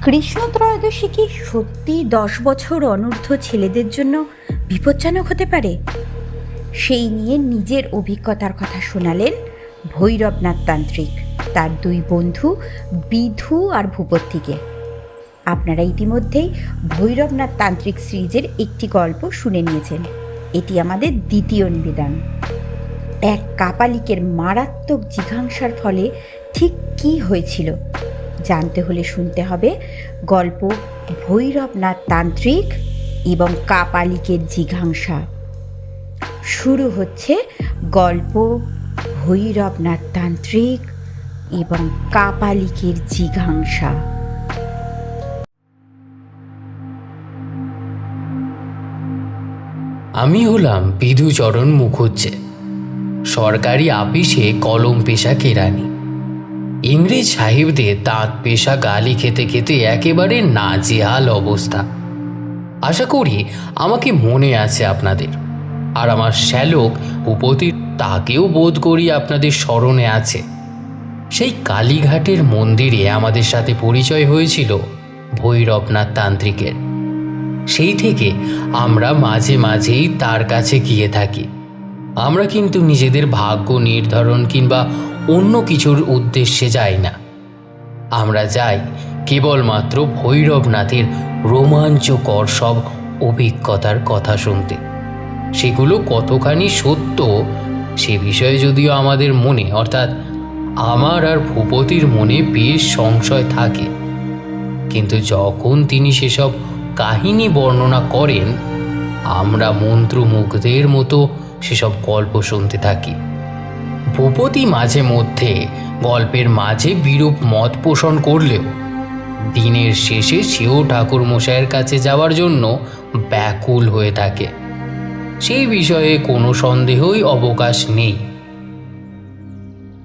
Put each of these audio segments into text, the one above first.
কৃষ্ণ ত্রয়োদশী কি সত্যি 10 বছর অনূর্ধ্ব ছেলেদের জন্য বিপজ্জনক হতে পারে? সেই নিয়ে নিজের অভিজ্ঞতার কথা শোনালেন ভৈরবনাথ তান্ত্রিক তার 2 বন্ধু বিধু আর ভূপতিকে। আপনারা ইতিমধ্যেই ভৈরবনাথ তান্ত্রিক সিরিজের একটি গল্প শুনে নিয়েছেন। এটি আমাদের দ্বিতীয় নিবেদন। এক কাপালিকের মারাত্মক জিঘাংসার ফলে ঠিক কী হয়েছিল জানতে হলে শুনতে হবে গল্প ভৈরবনাথ তান্ত্রিক এবং কাপালিকের জিঘাংসা। শুরু হচ্ছে গল্প ভৈরবনাথ তান্ত্রিক এবং কাপালিকের জিঘাংসা। আমি হলাম বিধুচরণ মুখুজ্জে, সরকারি আপিসে কলম পেশা কেরানি। ইংরেজ সাহেবদের দাঁত পেশা গালি খেতে খেতে একেবারে নাজেহাল অবস্থা। আশা করি আমাকে মনে আছে আপনাদের, আর আমার শ্যালক ভূপতি তাকেও বোধ করি আপনাদের স্মরণে আছে। সেই কালীঘাটের মন্দিরে আমাদের সাথে পরিচয় হয়েছিল ভৈরবনাথ তান্ত্রিকের। সেই থেকে আমরা মাঝে মাঝেই তার কাছে গিয়ে থাকি। আমরা কিন্তু নিজেদের ভাগ্য নির্ধারণ কিংবা অন্য কিছুর উদ্দেশ্যে যাই না। আমরা যাই কেবলমাত্র ভৈরবনাথের রোমাঞ্চকর সব অভিজ্ঞতার কথা শুনতে। সেগুলো কতখানি সত্য সে বিষয়ে যদিও আমাদের মনে, অর্থাৎ আমার আর ভূপতির মনে বেশ সংশয় থাকে, কিন্তু যখন তিনি সেসব কাহিনী বর্ণনা করেন আমরা মন্ত্রমুগ্ধের মতো সেসব গল্প শুনতে থাকি। ভূপতি মাঝে মধ্যে গল্পের মাঝে বিরূপ মত পোষণ করলেও দিনের শেষে সেও ঠাকুর মশাইয়ের কাছে যাওয়ার জন্য ব্যাকুল হয়ে থাকে। সেই বিষয়ে কোনো সন্দেহই অবকাশ নেই।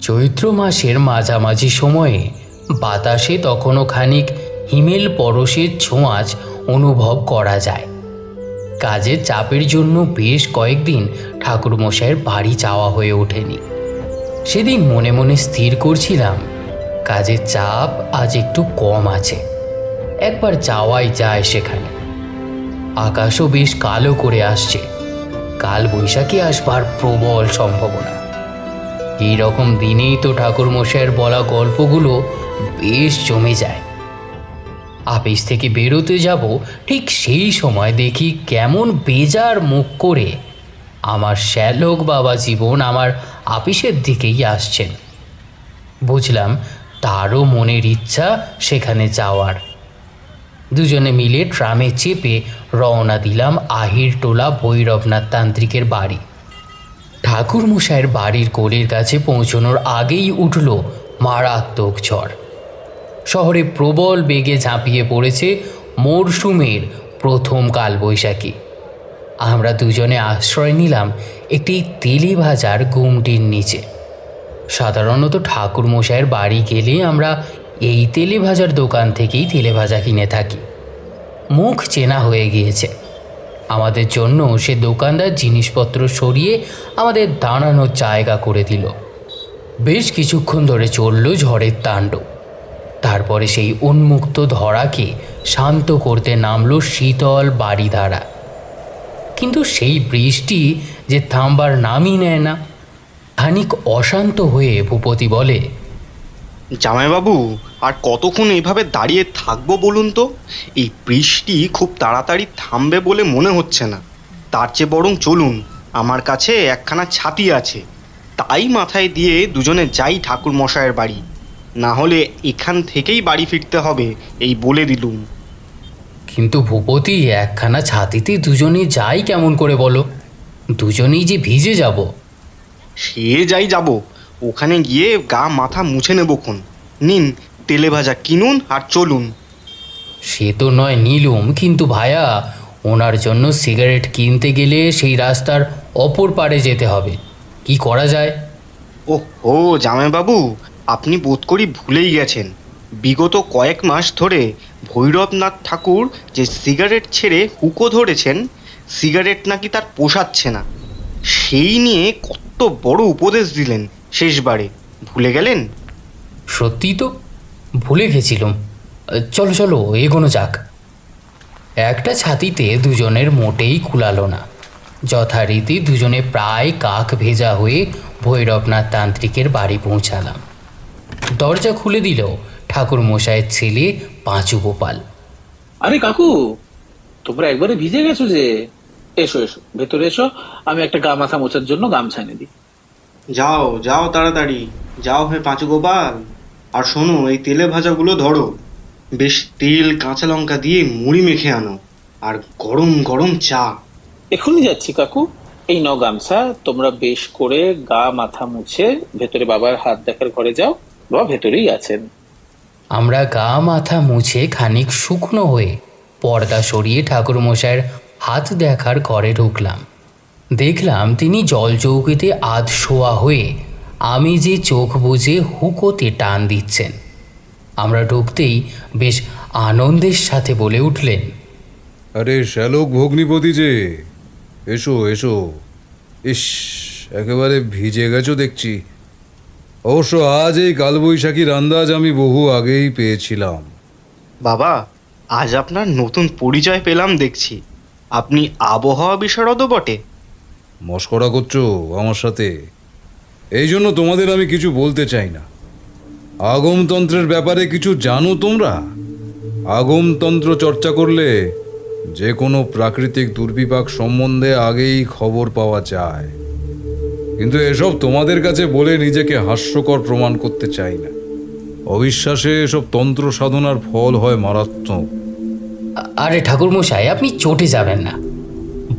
চৈত্র মাসের মাঝামাঝি সময়ে বাতাসে তখনও খানিক হিমেল পরশের ছোঁয়াচ অনুভব করা যায়। কাজের চাপের জন্য বেশ কয়েকদিন ঠাকুরমশাইয়ের বাড়ি যাওয়া হয়ে ওঠেনি। সেদিন মনে মনে স্থির করছিলাম কাজের চাপ আজ একটু কম আছে, একবার যাওয়াই যায় সেখানে। আকাশও বেশ কালো করে আসছে, কাল বৈশাখী আসবার প্রবল সম্ভাবনা। এই রকম দিনেই তো ঠাকুরমশাইয়ের বলা গল্পগুলো বেশ জমে যায়। আপিস থেকে বেরোতে যাব, ঠিক সেই সময় দেখি কেমন বেজার মুখ করে আমার শ্যালক বাবা জীবন আমার আপিসের দিকেই আসছেন। বুঝলাম তারও মনের ইচ্ছা সেখানে যাওয়ার। দুজনে মিলে ট্রামে চেপে রওনা দিলাম আহিরটোলা ভৈরবনাথ তান্ত্রিকের বাড়ি। ঠাকুরমশাইয়ের বাড়ির কোলের কাছে পৌঁছানোর আগেই উঠল মারাত্মক ঝড়। শহরে প্রবল বেগে ঝাঁপিয়ে পড়েছে মরশুমের প্রথম কালবৈশাখী। আমরা দুজনে আশ্রয় নিলাম একটি তেলে ভাজার গুমটির নিচে। সাধারণত ঠাকুরমশাইয়ের বাড়ি গেলে আমরা এই তেলে ভাজার দোকান থেকেই তেলে ভাজা কিনে থাকি। মুখ চেনা হয়ে গিয়েছে আমাদের জন্য। সে দোকানদার জিনিসপত্র সরিয়ে আমাদের দাঁড়ানোর জায়গা করে দিল। বেশ কিছুক্ষণ ধরে চলল ঝড়ের তাণ্ডব। তারপরে সেই উন্মুক্ত ধরাকে শান্ত করতে নামল শীতল বাড়িধারা। কিন্তু সেই বৃষ্টি যে থামবার নামই নেয় না। খানিক অশান্ত হয়ে ভূপতি বলে, জামাইবাবু, আর কতক্ষণ এইভাবে দাঁড়িয়ে থাকবো বলুন তো? এই বৃষ্টি খুব তাড়াতাড়ি থামবে বলে মনে হচ্ছে না। তার চেয়ে বরং চলুন, আমার কাছে একখানা ছাতি আছে, তাই মাথায় দিয়ে দুজনে যাই ঠাকুর মশাইয়ের বাড়ি। না হলে এখান থেকেই বাড়ি ফিরতে হবে, এই বলে দিলুম। কিন্তু ভূপতি, একখানা ছাতিতে দুজনে যাই কেমন করে বলো? দুজনেই যে ভিজে যাব। সে যাই যাব, ওখানে গিয়ে গা মাথা মুছে নেবক্ষণ। নিন তেলে ভাজা কিনুন আর চলুন। সে তো নয় নিলুম, কিন্তু ভায়া, ওনার জন্য সিগারেট কিনতে গেলে সেই রাস্তার অপর পারে যেতে হবে। কি করা যায়? ও জামাইবাবু, আপনি বোধ করি ভুলেই গেছেন। বিগত কয়েক মাস ধরে ভৈরবনাথ ঠাকুর যে সিগারেট ছেড়ে হুঁকো ধরেছেন, সিগারেট নাকি তার পোষাচ্ছে না। সেই নিয়ে কত বড় উপদেশ দিলেন শেষবারে, ভুলে গেলেন? সত্যি তো ভুলে গেছিলাম। চলো চলো এগোনো যাক। একটা ছাতিতে দুজনের মোটেই কুলালো না। যথারীতি দুজনে প্রায় কাক ভেজা হয়ে ভৈরবনাথ তান্ত্রিকের বাড়ি পৌঁছালাম। দরজা খুলে দিল ঠাকুর মশাইয়ের ছেলে পাঁচু গোপাল। আরে কাকু, তোমরা একবারে ভিজে গেছো যে। এসো এসো, ভেতরে এসো, আমি একটা গা মাথা মোছার জন্য গামছা এনে দিই। যাও যাও তাড়াতাড়ি যাও হে পাঁচু গোপাল। আর শোনো, এই তেলে ভাজাগুলো ধরো, বেশ তেল কাঁচা লঙ্কা দিয়ে মুড়ি মেখে আনো, আর গরম গরম চা। এখনই যাচ্ছি কাকু। এই নাও গামছা, তোমরা বেশ করে গা মাথা মুছে ভেতরে বাবার হাত দেখার ঘরে যাও, বাবা ভেতরেই আছেন। আমরা গা মাথা মুছে খানিক শুকনো হয়ে পর্দা সরিয়ে ঠাকুরমশাইয়ের হাত দেখার ঘরে ঢুকলাম। দেখলাম তিনি জলচৌকিতে আধ শোয়া হয়ে আমি যে চোখ বুজে হুকোতে টান দিচ্ছেন। আমরা ঢুকতেই বেশ আনন্দের সাথে বলে উঠলেন, আরে শ্যালক ভগ্নিপতি যে, এসো এসো। ইস, একেবারে ভিজে গেছো দেখছি। অবশ্য আজ এই কালবৈশাখীর আন্দাজ আমি বহু আগেই পেয়েছিলাম। বাবা, আজ আপনার নতুন পরিচয় পেলাম দেখছি। আপনি আবহাওয়া বিশারদও বটে। মস্করা করছো আমার সাথে? এই জন্য তোমাদের আমি কিছু বলতে চাই না। আগমতন্ত্রের ব্যাপারে কিছু জানো তোমরা? আগমতন্ত্র চর্চা করলে যে কোনো প্রাকৃতিক দুর্বিপাক সম্বন্ধে আগেই খবর পাওয়া যায়। কিন্তু এসব তোমাদের কাছে বলে নিজেকে হাস্যকর প্রমাণ করতে চাই না। অবিশ্বাসে এসব তন্ত্র সাধনার ফল হয় মারাত্মক। আরে ঠাকুরমশাই, আপনি চটে যাবেন না।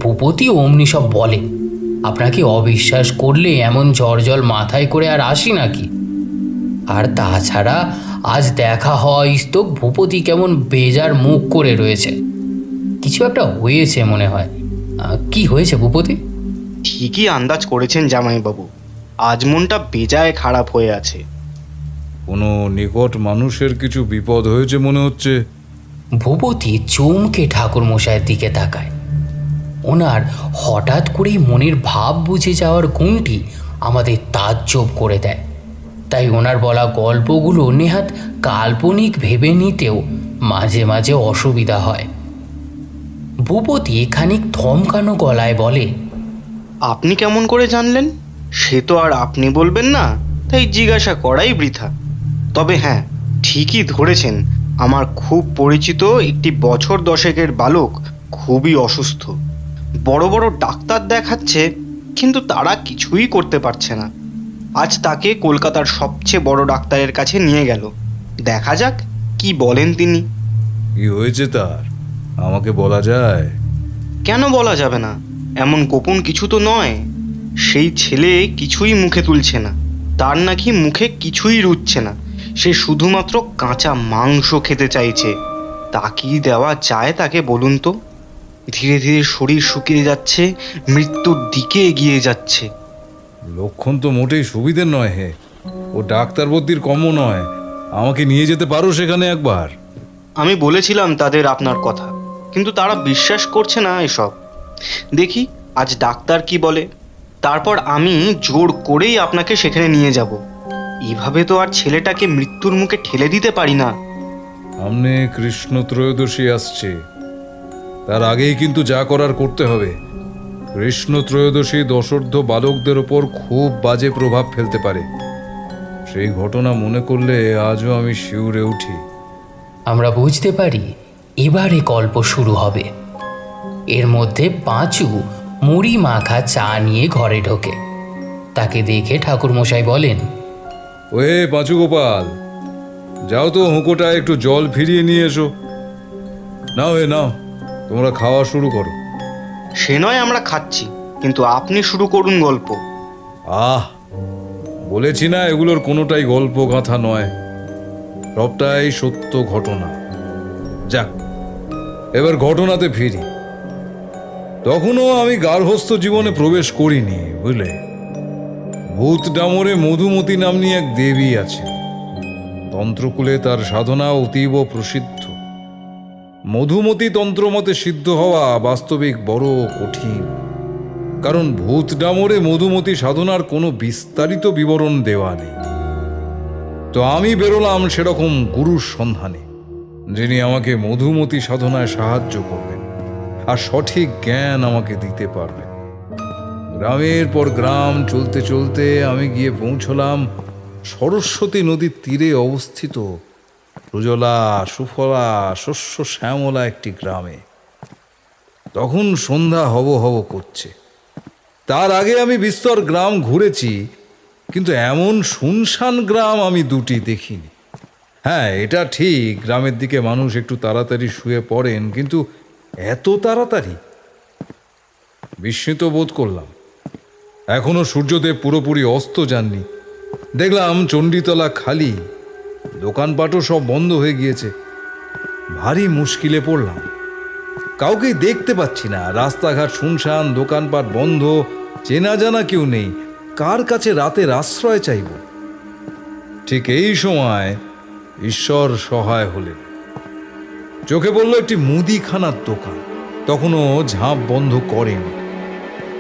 ভূপতি অমনি সব বলে। আপনাকে অবিশ্বাস করলে এমন জল মাথায় করে আর আসি নাকি? আর তাছাড়া আজ দেখা হওয়া ইস্তক ভূপতি কেমন বেজার মুখ করে রয়েছে। কিছু একটা হয়েছে মনে হয়। কি হয়েছে ভূপতি? ঠিকই আন্দাজ করেছেন জামাইবাবু, আজ মনটা বেজায় খারাপ হয়ে আছে। কোনো নিকট মানুষের কিছু বিপদ হয়েছে মনে হচ্ছে। ভূপতি চমকে ঠাকুরমশাইয়ের দিকে তাকায়। ওনার হঠাৎ করেই মনের ভাব বুঝে যাওয়ার গুণটি আমাদের তাজ্জব করে দেয়। তাই ওনার বলা গল্পগুলো নেহাত কাল্পনিক ভেবে নিতেও মাঝে মাঝে অসুবিধা হয়। ভূপতি খানিক থমকানো গলায় বলে, আপনি কেমন করে জানলেন? সে তো আর আপনি বলবেন না, তাই জিজ্ঞাসা করাই বৃথা। তবে হ্যাঁ, ঠিকই ধরেছেন, আমার খুব পরিচিত একটি বছর দশেকের বালক খুবই অসুস্থ। বড় বড় ডাক্তার দেখাচ্ছে, কিন্তু তারা কিছুই করতে পারছে না। আজ তাকে কলকাতার সবচেয়ে বড় ডাক্তারের কাছে নিয়ে গেল। দেখা যাক কি বলেন তিনি। কি হয়েছে তার? আমাকে বলা যায়? কেন বলা যাবে না? এমন গোপন কিছু তো নয়। সেই ছেলে কিছুই মুখে তুলছে না। তার নাকি মুখে কিছুই রুচছে না। সে শুধুমাত্র কাঁচা মাংস খেতে চাইছে। তা কি দেওয়া যায় তাকে বলুন তো? ধীরে ধীরে শরীর শুকিয়ে যাচ্ছে, মৃত্যুর দিকে এগিয়ে যাচ্ছে। লক্ষণ তো মোটেই সুবিধের নয় হে। ও ডাক্তার বদ্যির কমও নয়। আমাকে নিয়ে যেতে পারো সেখানে একবার? আমি বলেছিলাম তাদের আপনার কথা, কিন্তু তারা বিশ্বাস করছে না এসব। দেখি আজ ডাক্তার কি বলে, তারপর আমি জোর করেই আপনাকে সেখানে নিয়ে যাব। এইভাবে তো আর ছেলেটাকে মৃত্যুর মুখে ঠেলে দিতে পারি না। সামনে কৃষ্ণ ত্রয়োদশী আসছে, তার আগেই কিন্তু যা করার করতে হবে। কৃষ্ণ ত্রয়োদশী দশর্ধ বালকদের ওপর খুব বাজে প্রভাব ফেলতে পারে। সেই ঘটনা মনে করলে আজও আমি শিউরে উঠি। আমরা বুঝতে পারি এবারে গল্প শুরু হবে। এর মধ্যে পাঁচু মুড়ি মাখা চা নিয়ে ঘরে ঢোকে। তাকে দেখে ঠাকুরমশাই বলেন, ওয়ে পাঁচু গোপাল, যাও তো হুঁকোটা একটু জল ফিরিয়ে নিয়ে এসো। নাও নাও, তোমরা খাওয়া শুরু করো। সে নয় আমরা খাচ্ছি, কিন্তু আপনি শুরু করুন গল্প। আহ, বলেছি না এগুলোর কোনোটাই গল্প গাথা নয়, সবটাই সত্য ঘটনা। যাক, এবার ঘটনাতে ফিরি। তখনও আমি গার্হস্থ্য জীবনে প্রবেশ করিনি, বুঝলে। ভূত ডামরে মধুমতি নামনি এক দেবী আছে। তন্ত্রকুলে তার সাধনা অতীব প্রসিদ্ধ। মধুমতি তন্ত্রমতে সিদ্ধ হওয়া বাস্তবিক বড় কঠিন, কারণ ভূত ডামরে মধুমতি সাধনার কোনো বিস্তারিত বিবরণ দেওয়া নেই। তো আমি বেরোলাম সেরকম গুরুর সন্ধানে। যিনি আমাকে মধুমতি সাধনায় সাহায্য করবেন আর সঠিক জ্ঞান আমাকে দিতে পারবেন। গ্রামের পর গ্রাম চলতে চলতে আমি গিয়ে পৌঁছলাম সরস্বতী নদীর তীরে অবস্থিত সুজলা সুফলা শস্য শ্যামলা একটি গ্রামে। তখন সন্ধ্যা হব হব করছে। তার আগে আমি বিস্তর গ্রাম ঘুরেছি, কিন্তু এমন শুনশান গ্রাম আমি দুটি দেখিনি। হ্যাঁ, এটা ঠিক, গ্রামের দিকে মানুষ একটু তাড়াতাড়ি শুয়ে পড়েন, কিন্তু এত তাড়াতাড়ি? বিস্মিত বোধ করলাম। এখনো সূর্যদেব পুরোপুরি অস্ত যাননি। দেখলাম চণ্ডীতলা খালি, দোকানপাটও সব বন্ধ হয়ে গিয়েছে। ভারী মুশকিলে পড়লাম। কাউকেই দেখতে পাচ্ছি না, রাস্তাঘাট শুনশান, দোকানপাট বন্ধ, চেনা জানা কেউ নেই। কার কাছে রাতের আশ্রয় চাইব? ঠিক এই সময় ঈশ্বর সহায় হলেন। চোখে পড়ল একটি মুদিখানার দোকান। তখনও ঝাঁপ বন্ধ করেনি,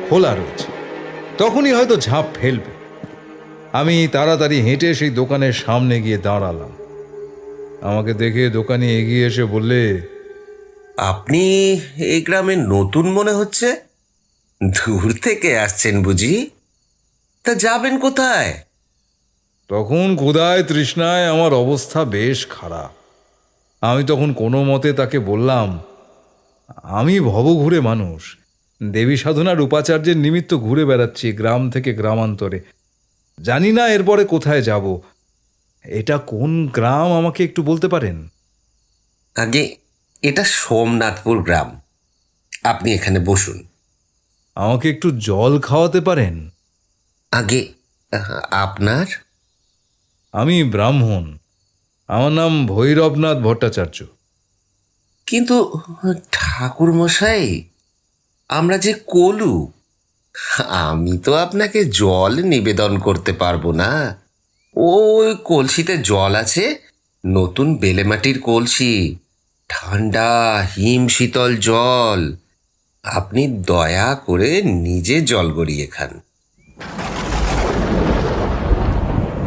খোলা রয়েছে। তখনই হয়তো ঝাঁপ ফেলবে। আমি তাড়াতাড়ি হেঁটে সেই দোকানের সামনে গিয়ে দাঁড়ালাম। আমাকে দেখে দোকানি এগিয়ে এসে বললে, আপনি এই গ্রামে নতুন মনে হচ্ছে। দূর থেকে আসছেন বুঝি? তা যাবেন কোথায়? তখন ক্ষুধায় তৃষ্ণায় আমার অবস্থা বেশ খারাপ। আমি তখন কোনো মতে তাকে বললাম, আমি ভবঘুরে মানুষ, দেবী সাধনার উপাচার্যের নিমিত্ত ঘুরে বেড়াচ্ছি গ্রাম থেকে গ্রামান্তরে। জানি না এরপরে কোথায় যাব। এটা কোন গ্রাম আমাকে একটু বলতে পারেন? আগে এটা সোমনাথপুর গ্রাম। আপনি এখানে বসুন। আমাকে একটু জল খাওয়াতে পারেন? আগে আপনার? আমি ব্রাহ্মণ, আমার নাম ভৈরবনাথ ভট্টাচার্য। কিন্তু ঠাকুর মশাই, আমরা যে কলু, আমি তো আপনাকে জল নিবেদন করতে পারবো না। ওই কলসিতে জল আছে, নতুন বেলেমাটির কলসি, ঠান্ডা হিম শীতল জল। আপনি দয়া করে নিজে জল গড়িয়ে খান।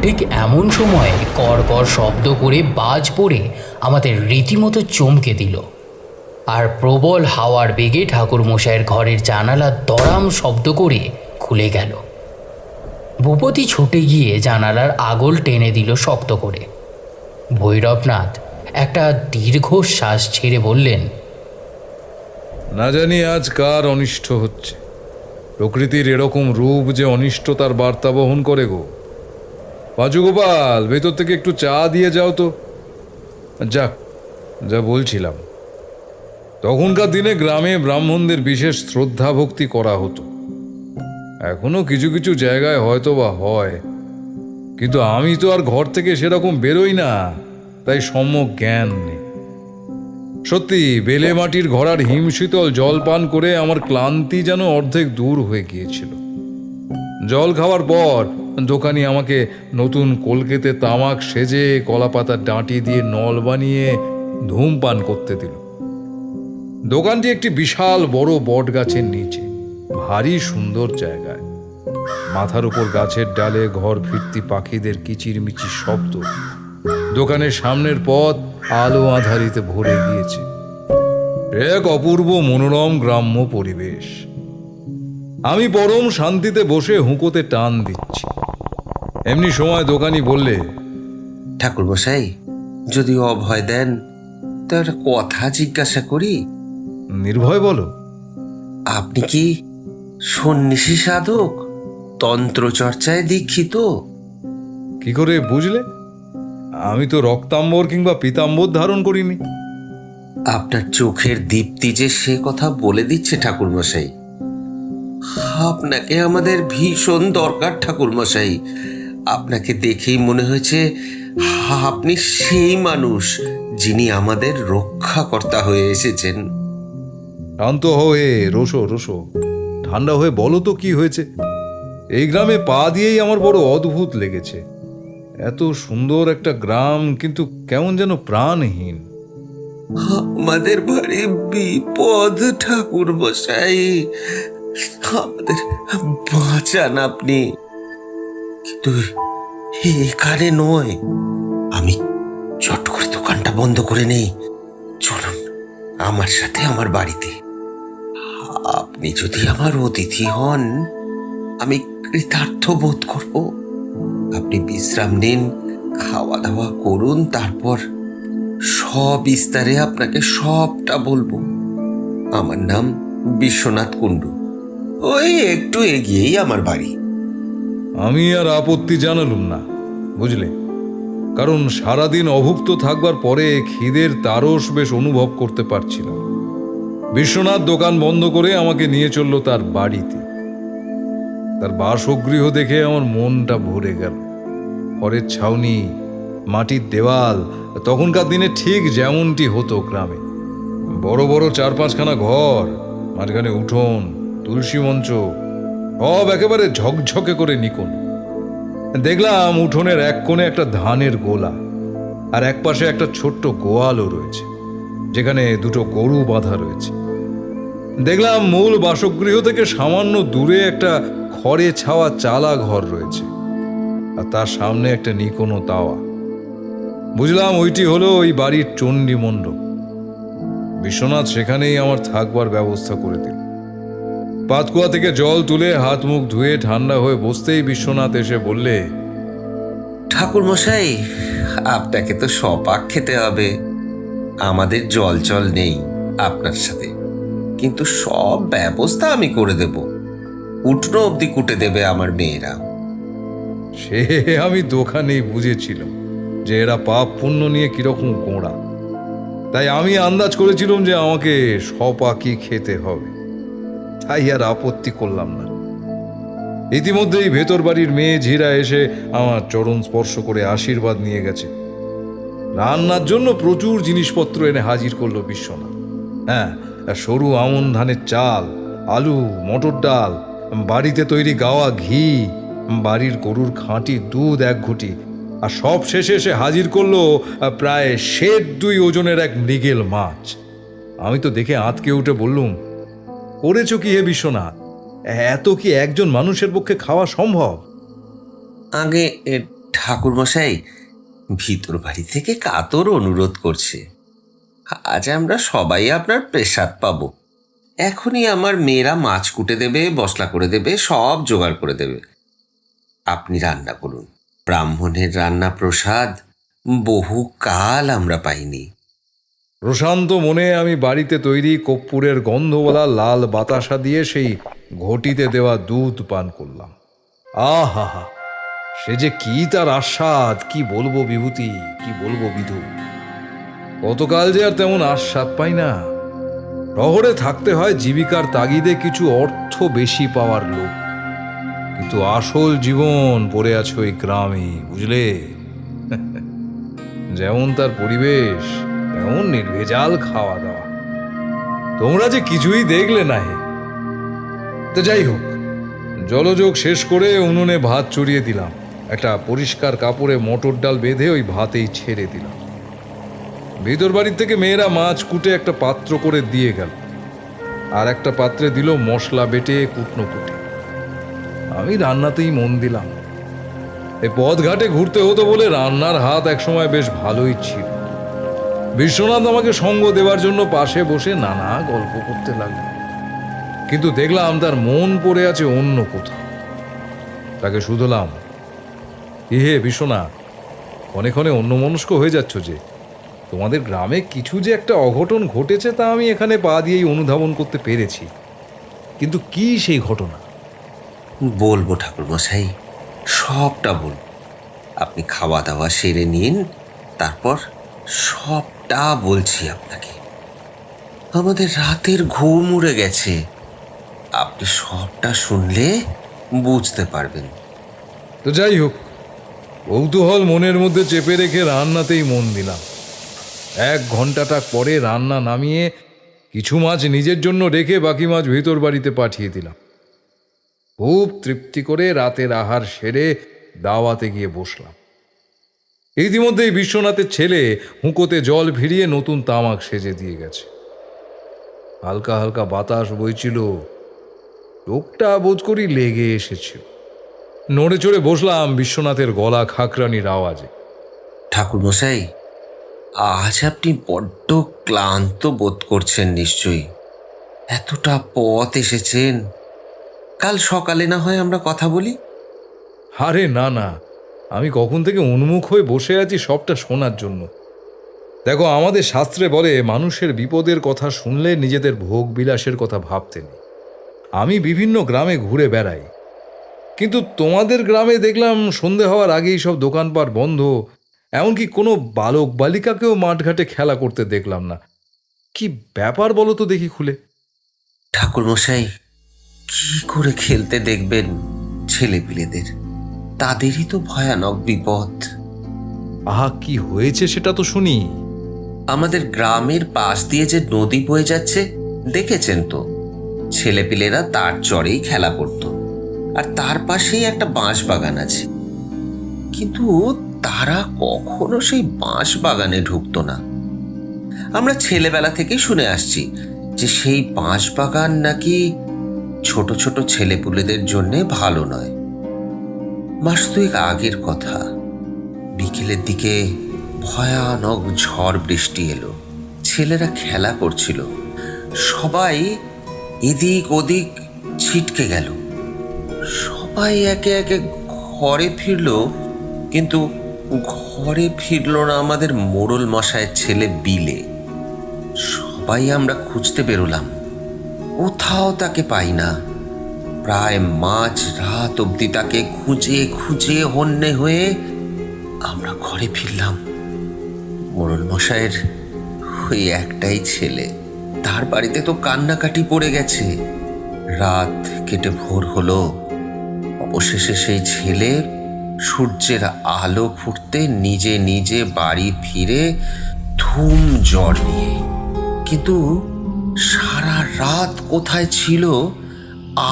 ঠিক এমন সময় কড়কড় শব্দ করে বাজ পড়ে আমাদের রীতিমতো চমকে দিল, আর প্রবল হাওয়ার বেগে ঠাকুরমশাইয়ের ঘরের জানালা দড়াম শব্দ করে খুলে গেল। ভূপতি ছুটে গিয়ে জানালার আগল টেনে দিল শক্ত করে। ভৈরবনাথ একটা দীর্ঘশ্বাস ছেড়ে বললেন, না জানি আজ কার অনিষ্ট হচ্ছে। প্রকৃতির এরকম রূপ যে অনিষ্টতার বার্তা বহন করে গো। পাঁচুগোপাল, ভেতর থেকে একটু চা দিয়ে যাও তো। যাক, যা বলছিলাম, তখনকার দিনে গ্রামে ব্রাহ্মণদের বিশেষ শ্রদ্ধা ভক্তি করা হতো। এখনো কিছু কিছু জায়গায় হয়তো বা হয়, কিন্তু আমি তো আর ঘর থেকে সেরকম বেরোই না, তাই সম্যক জ্ঞান নেই। সত্যি, বেলে মাটির ঘোড়ার হিমশীতল জল পান করে আমার ক্লান্তি যেন অর্ধেক দূর হয়ে গিয়েছিল। জল খাওয়ার পর দোকানি আমাকে নতুন কলকেতে তামাক সেজে কলাপাতার ডাঁটি দিয়ে নল বানিয়ে ধূমপান করতে দিল। দোকানটি একটি বিশাল বড় বট গাছের নিচে, ভারী সুন্দর জায়গায়। মাথার উপর গাছের ডালে ঘর ফিরতি পাখিদের কিচিরমিচির শব্দ। দোকানের সামনের পথ আলো আধারিতে ভরে গিয়েছে। এক অপূর্ব মনোরম গ্রাম্য পরিবেশ। আমি পরম শান্তিতে বসে হুঁকোতে টান দিচ্ছি। এমনি সময় দোকানি বললে, ঠাকুর মশাই, যদি অভয় দেন তার কথা জিজ্ঞাসা করি। নির্ভয় বলো। আপনি কি সন্ন্যাসী সাধক, তন্ত্র চর্চায় দীক্ষিত? কি করে বুঝলে? আমি তো রক্তাম্বর কিংবা পীতাম্বর ধারণ করিনি। আপনার চোখের দীপ্তি যে সে কথা বলে দিচ্ছে ঠাকুর মশাই। আপনাকে আমাদের ভীষণ দরকার ঠাকুর মশাই। আপনাকে দেখেই মনে হয়েছে আপনি সেই মানুষ যিনি আমাদের রক্ষাকর্তা হয়ে এসেছেন। শান্ত হয়ে রোসো রোসো, ঠান্ডা হয়ে বলো তো কি হয়েছে। এই গ্রামে পা দিয়েই আমার বড় অদ্ভুত লেগেছে। এত সুন্দর একটা গ্রাম, কিন্তু কেমন যেন প্রাণহীন। আমাদের বাড়ি বিপদ ঠাকুর মশাই, আমাদের বাঁচান আপনি। কিন্তু এখানে নয়। আমি চট করে দোকানটা বন্ধ করে নেই। আমার সাথে আমার বাড়িতে। আপনি যদি আমার অতিথি হন, আমি কৃতার্থ বোধ করব। আপনি বিশ্রাম নিন, খাওয়া দাওয়া করুন, তারপর সবিস্তারে আপনাকে সবটা বলবো। আমার নাম বিশ্বনাথ কুণ্ডু, ওই একটু এগিয়েই আমার বাড়ি। আমি আর আপত্তি জানালুম না, বুঝলে, কারণ সারাদিন অভুক্ত থাকবার পরে খিদের তারস বেশ অনুভব করতে পারছিলাম। বিশ্বনাথ দোকান বন্ধ করে আমাকে নিয়ে চলল তার বাড়িতে। তার বাসগৃহ দেখে আমার মনটা ভরে গেল। খড়ের ছাউনি, মাটির দেওয়াল, তখনকার দিনে ঠিক যেমনটি হতো গ্রামে। বড় বড় 4-5খানা ঘর, মাঝখানে উঠোন, তুলসী মঞ্চ, সব একেবারে ঝকঝকে করে নিকোন। দেখলাম উঠোনের এক কোণে একটা ধানের গোলা, আর এক পাশে একটা ছোট্ট গোয়ালও রয়েছে, যেখানে দুটো গরু বাঁধা রয়েছে। দেখলাম মূল বাসগৃহ থেকে সামান্য দূরে একটা খড়ে ছাওয়া চালা ঘর রয়েছে, আর তার সামনে একটা নিকোনো তাওয়া। বুঝলাম ওইটি হলো ওই বাড়ির চণ্ডী মণ্ডপ। বিশ্বনাথ সেখানেই আমার থাকবার ব্যবস্থা করে দিল। পাতকুয়া থেকে জল তুলে হাত মুখ ধুয়ে ঠান্ডা হয়ে বসতেই বিশ্বনাথ এসে বললে, ঠাকুর মশাই, আপনাকে তো সপাক খেতে হবে। আমাদের জল চল নেই আপনার সাথে, কিন্তু সব ব্যবস্থা আমি করে দেব। উঠনো অবধি কুটে দেবে আমার মেয়েরা। সে আমি দোকানেই বুঝেছিলাম যে এরা পাপ পুণ্য নিয়ে কিরকম গোঁড়া। তাই আমি আন্দাজ করেছিলাম যে আমাকে সপাকই খেতে হবে, তাই আর আপত্তি করলাম না। ইতিমধ্যেই ভেতর বাড়ির মেয়ে ঝিরা এসে আমার চরণ স্পর্শ করে আশীর্বাদ নিয়ে গেছে। রান্নার জন্য প্রচুর জিনিসপত্র এনে হাজির করলো বিশ্বনাথ। হ্যাঁ, সরু আমন ধানের চাল, আলু, মটর ডাল, বাড়িতে তৈরি গাওয়া ঘি, বাড়ির গরুর খাঁটি দুধ 1 ঘটি, আর সব শেষে এসে হাজির করলো প্রায় 2.5 ওজনের এক মৃগেল মাছ। আমি তো দেখে আঁতকে উঠে বললুম, করেছো কি হে বিশ্বনাথ? এত কি একজন মানুষের পক্ষে খাওয়া সম্ভব? আগে ঠাকুর মশাই, ভিতর বাড়ি থেকে কাতর অনুরোধ করছে। আজ আমরা সবাই আপনার প্রসাদ পাবো। এখনই আমার মেয়েরা মাছ কুটে দেবে, মশলা করে দেবে, সব জোগাড় করে দেবে। আপনি রান্না করুন। ব্রাহ্মণের রান্না প্রসাদ বহু কাল আমরা পাইনি। প্রশান্ত মনে আমি বাড়িতে তৈরি কর্পূরের গন্ধওয়ালা লাল বাতাসা দিয়ে সেই ঘটিতে দেওয়া দুধ পান করলাম। আহা হা, সে যে কি তার আস্বাদ, কি বলবো বিভূতি, কি বলবো বিধু। গতকাল যে আর তেমন আস্বাদ পাই না। শহরে থাকতে হয় জীবিকার তাগিদে কিছু অর্থ বেশি পাওয়ার লোক, কিন্তু আসল জীবন পড়ে আছে ওই গ্রামে, বুঝলে। যেমন তার পরিবেশ, তেমন নির্ভেজাল খাওয়া দাওয়া। তোমরা যে কিছুই দেখলে না হে। তো যাই হোক, জলযোগ শেষ করে উনুনে ভাত চড়িয়ে দিলাম। একটা পরিষ্কার কাপড়ে মটর ডাল বেঁধে ওই ভাতেই ছেড়ে দিলাম। ভিতর বাড়ির থেকে মেয়েরা মাছ কুটে একটা পাত্র করে দিয়ে গেল, আর একটা পাত্রে দিল মশলা বেটে কুটনো কুটে। আমি রান্নাতেই মন দিলাম। এই পথঘাটে ঘুরতে হতো বলে রান্নার হাত একসময় বেশ ভালোই ছিল। বিশ্বনাথ আমাকে সঙ্গ দেওয়ার জন্য পাশে বসে নানা গল্প করতে লাগলো, কিন্তু দেখলাম তার মন পড়ে আছে অন্য কোথাও। তাকে শুধলাম, হে বিশ্বনাথ, ক্ষণে ক্ষণে অন্যমনস্ক হয়ে যাচ্ছ যে। তোমাদের গ্রামে কিছু যে একটা অঘটন ঘটেছে তা আমি এখানে পা দিয়েই অনুধাবন করতে পেরেছি, কিন্তু কি সেই ঘটনা? বলবো ঠাকুর মশাই, সবটা বলবো। আপনি খাওয়া দাওয়া সেরে নিন, তারপর সবটা বলছি আপনাকে। আমাদের রাতের ঘুম উড়ে গেছে। আপনি সবটা শুনলে বুঝতে পারবেন। তো যাই হোক, কৌতূহল মনের মধ্যে চেপে রেখে রান্নাতেই মন দিলাম। 1 ঘন্টাটা পরে রান্না নামিয়ে কিছু মাছ নিজের জন্য রেখে বাকি মাছ ভিতর বাড়িতে পাঠিয়ে দিলাম। খুব তৃপ্তি করে রাতের আহার সেরে দাওয়াতে গিয়ে বসলাম। ইতিমধ্যেই বিশ্বনাথের ছেলে হুঁকোতে জল ভিড়িয়ে নতুন তামাক সেজে দিয়ে গেছে। হালকা হালকা বাতাস বইছিল, চোখটা বোধ করি লেগে এসেছিল। নড়ে চড়ে বসলাম বিশ্বনাথের গলা খাকরানির আওয়াজে। ঠাকুর মশাই, আজ আপনি বড্ড ক্লান্ত বোধ করছেন নিশ্চয়ই। এতটা পথ এসেছেন, কাল সকালে না হয় আমরা কথা বলি। আরে না না, আমি কখন থেকে উন্মুখ হয়ে বসে আছি সবটা শোনার জন্য। দেখো, আমাদের শাস্ত্রে বলে মানুষের বিপদের কথা শুনলে নিজেদের ভোগ বিলাসের কথা ভাবতে নেই। আমি বিভিন্ন গ্রামে ঘুরে বেড়াই, কিন্তু তোমাদের গ্রামে দেখলাম সন্ধে হওয়ার আগেই সব দোকানপাট বন্ধ, এমনকি কোনো বালক বালিকাকেও মাঠঘাটে খেলা করতে দেখলাম না। কি ব্যাপার বলো তো দেখি খুলে। ঠাকুরমশাই, কি করে খেলতে দেখবেন ছেলেপিলেদের? তাদেরই তো ভয়ানক বিপদ। আহা, কি হয়েছে সেটা তো শুনি। আমাদের গ্রামের পাশ দিয়ে যে নদী বয়ে যাচ্ছে দেখেছেন তো? ছেলেপিলেরা তার চরেই খেলা করত, আর তার পাশেই একটা বাঁশ বাগান আছে। কিন্তু তারা কখনো সেই বাঁশ বাগানে ঢুকতো না। আমরা ছেলেবেলা থেকেই শুনে আসছি যে সেই বাঁশ বাগান নাকি ছোট ছোট ছেলেপুলেদের জন্যে ভালো নয়। মাস দুয়েক আগের কথা, বিকেলের দিকে ভয়ানক ঝড় বৃষ্টি এলো। ছেলেরা খেলা করছিল, সবাই এদিক ওদিক ছিটকে গেল। সবাই একে একে ঘরে ফিরল, কিন্তু ঘরে ফিরল না আমাদের মোড়ল মশায়ের ছেলে বিলে। সবাই আমরা খুঁজতে বেরোলাম, কোথাও তাকে পাই না। প্রায় মাঝ রাত অবধি তাকে খুঁজে খুঁজে হন্যে হয়ে আমরা ঘরে ফিরলাম। মোড়ল মশাইয়ের ওই একটাই ছেলে, তার বাড়িতে তো কান্নাকাটি পড়ে গেছে। রাত কেটে ভোর হলো। অবশেষে সেই ছেলে সূর্যের আলো ফুটতে নিজে নিজে বাড়ি ফিরে ধুম জ্বর নিয়ে। কিন্তু সারা রাত কোথায় ছিল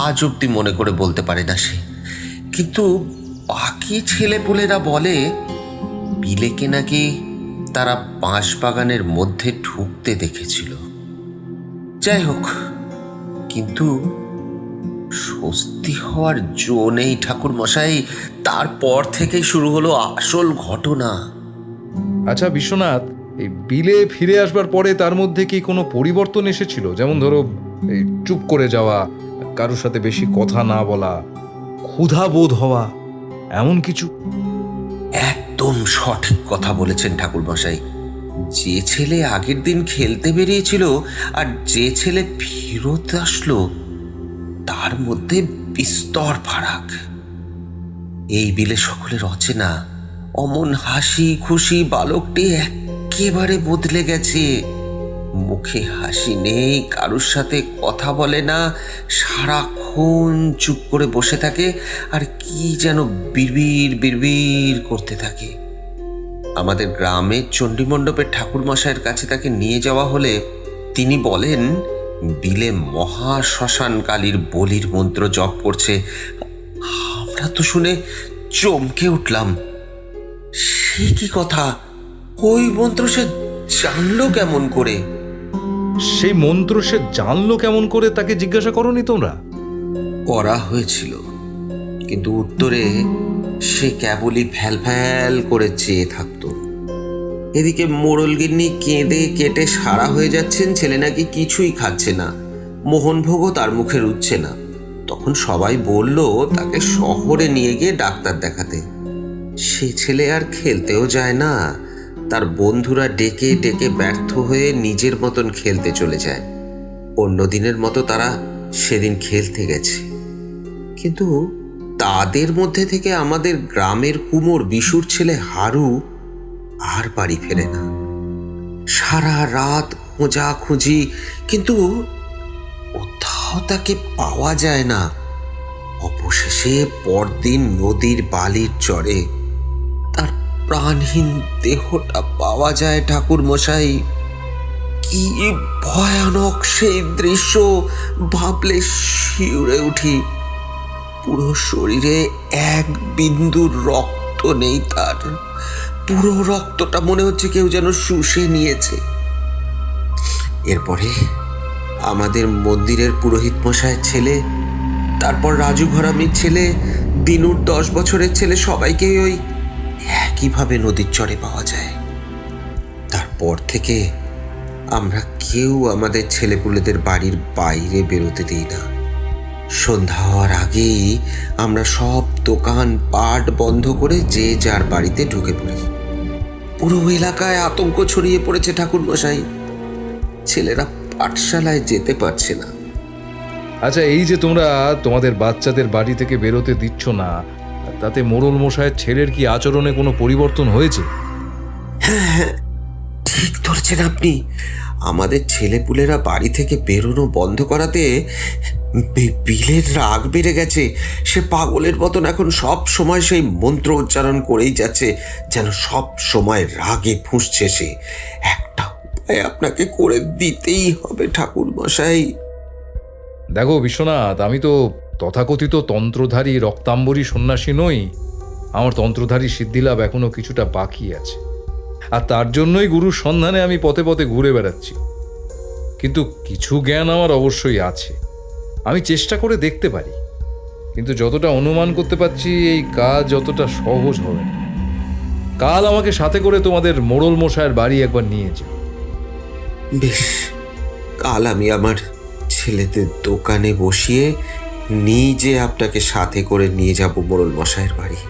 আজ অব্দি মনে করে বলতে পারে না সে। কিন্তু বাকি ছেলেপুলেরা বলে বিলেকে নাকি তারা বাঁশ বাগানের মধ্যে ঢুকতে দেখেছিল। যাই হোক, কিন্তু স্বস্তি হওয়ার জো নেই ঠাকুর মশাই। তারপর থেকেই শুরু হলো আসল ঘটনা। আচ্ছা বিশ্বনাথ, এই বিলে ফিরে আসবার পরে তার মধ্যে কি কোনো পরিবর্তন এসেছিল? যেমন ধরো, এই চুপ করে যাওয়া, কারোর সাথে বেশি কথা না বলা, ক্ষুধা বোধ হওয়া, এমন কিছু? একদম সঠিক কথা বলেছেন ঠাকুর মশাই। যে ছেলে আগের দিন খেলতে বেরিয়েছিল আর যে ছেলে ফেরত আসলো, তার মধ্যে বিস্তর ফারাক। এই বিলে সকলের অচেনা অমন হাসি খুশি বালকটি একেবারে বদলে গেছে। মুখে হাসি নেই, কারোর সাথে কথা বলে না, সারাক্ষণ চুপ করে বসে থাকে আর কি যেন বিড়বিড় বিড়বিড় করতে থাকে। আমাদের গ্রামের চণ্ডীমণ্ডপের ঠাকুর মশাইয়ের কাছে তাকে নিয়ে যাওয়া হলে তিনি বলেন বিলে মহা শ্মশান কালীর বলির মন্ত্র জপ করছে। আমরা তো শুনে চমকে উঠলাম। সে কি কথা? ওই মন্ত্র সে জানলো কেমন করে? সেই মন্ত্র সে জানলো কেমন করে, তাকে জিজ্ঞাসা করনি তোমরা? করা হয়েছিল, কিন্তু উত্তরে সে কেবলই ফ্যাল ফ্যাল করে চেয়ে থাকতো। এদিকে মোড়লগিন্নি কেঁদে কেটে সারা হয়ে যাচ্ছেন, ছেলে নাকি কিছুই খাচ্ছে না, মোহনভোগও তার মুখে রুচ্ছে না। তখন সবাই বলল তাকে শহরে নিয়ে গিয়ে ডাক্তার দেখাতে। সে ছেলে আর খেলতেও যায় না, তার বন্ধুরা ডেকে ডেকে ব্যর্থ হয়ে নিজের মতন খেলতে চলে যায়। অন্য দিনের মতো তারা সেদিন খেলতে গেছে, কিন্তু তাদের মধ্যে থেকে আমাদের গ্রামের কুমোর বিশুর ছেলে হারু আর বাড়ি ফেরে না। সারা রাত খোঁজাখুঁজি, কিন্তু কোথাও তাকে পাওয়া যায় না। অবশেষে পরদিন নদীর বালির চরে তার প্রাণহীন দেহটা পাওয়া যায় ঠাকুর মশাই। কি ভয়ানক সেই দৃশ্য, ভাবলে শিউরে উঠি। পুরো শরীরে এক বিন্দু রক্ত নেই তার, পুরো রক্তটা মনে হচ্ছে কেউ যেন শুষে নিয়েছে। এরপরে আমাদের মন্দিরের পুরোহিত মশাইয়ের ছেলে, তারপর রাজু ঘরামির ছেলে, দিনুর 10 বছরের ছেলে, সবাইকেই ওই একইভাবে নদীর চরে পাওয়া যায়। তারপর থেকে আমরা কেউ আমাদের ছেলেপুলেদের বাড়ির বাইরে বেরোতে দিই না। সন্ধ্যা হওয়ার আগেই আমরা সব দোকান পাট বন্ধ করে যে যার বাড়িতে ঢুকে পড়ি। পুরো এলাকায় আতঙ্ক ছড়িয়ে পড়েছে ঠাকুরমশাই। ছেলেরা পাঠশালায় যেতে পারছে না। আচ্ছা, এই যে তোমরা তোমাদের বাচ্চাদের বাড়ি থেকে বেরোতে দিচ্ছ না, তাতে মোড়ল মশাইয়ের ছেলের কি আচরণে কোনো পরিবর্তন হয়েছে? ঠিক ধরছেন আপনি। আমাদের ছেলেপুলেরা বাড়ি থেকে বেরোনো বন্ধ করাতে বিলের রাগ বেড়ে গেছে। সে পাগলের মতন এখন সব সময় সেই মন্ত্র উচ্চারণ করেই যাচ্ছে, যেন সব সময় রাগে ফুঁসছে সে। একটা উপায় আপনাকে করে দিতেই হবে ঠাকুরমশাই। দেখো বিশ্বনাথ, আমি তো তথাকথিত তন্ত্রধারী রক্তাম্বরী সন্ন্যাসী নই। আমার তন্ত্রধারী সিদ্ধিলাভ এখনো কিছুটা বাকি আছে, আর তার জন্যই গুরুর সন্ধানে আমি পথে পথে ঘুরে বেড়াচ্ছি। কিন্তু কিছু জ্ঞান আমার অবশ্যই আছে, আমি চেষ্টা করে দেখতে পারি। কিন্তু যতটা অনুমান করতে পারছি, এই কাজ যতটা সহজ হবে না। কাল আমাকে সাথে করে তোমাদের মোড়ল মশাইয়ের বাড়ি একবার নিয়ে যাও। বেশ, কাল আমি আমার ছেলেদের দোকানে বসিয়ে নিজে আপনাকে সাথে করে নিয়ে যাব মোড়ল মশাইয়ের বাড়ি।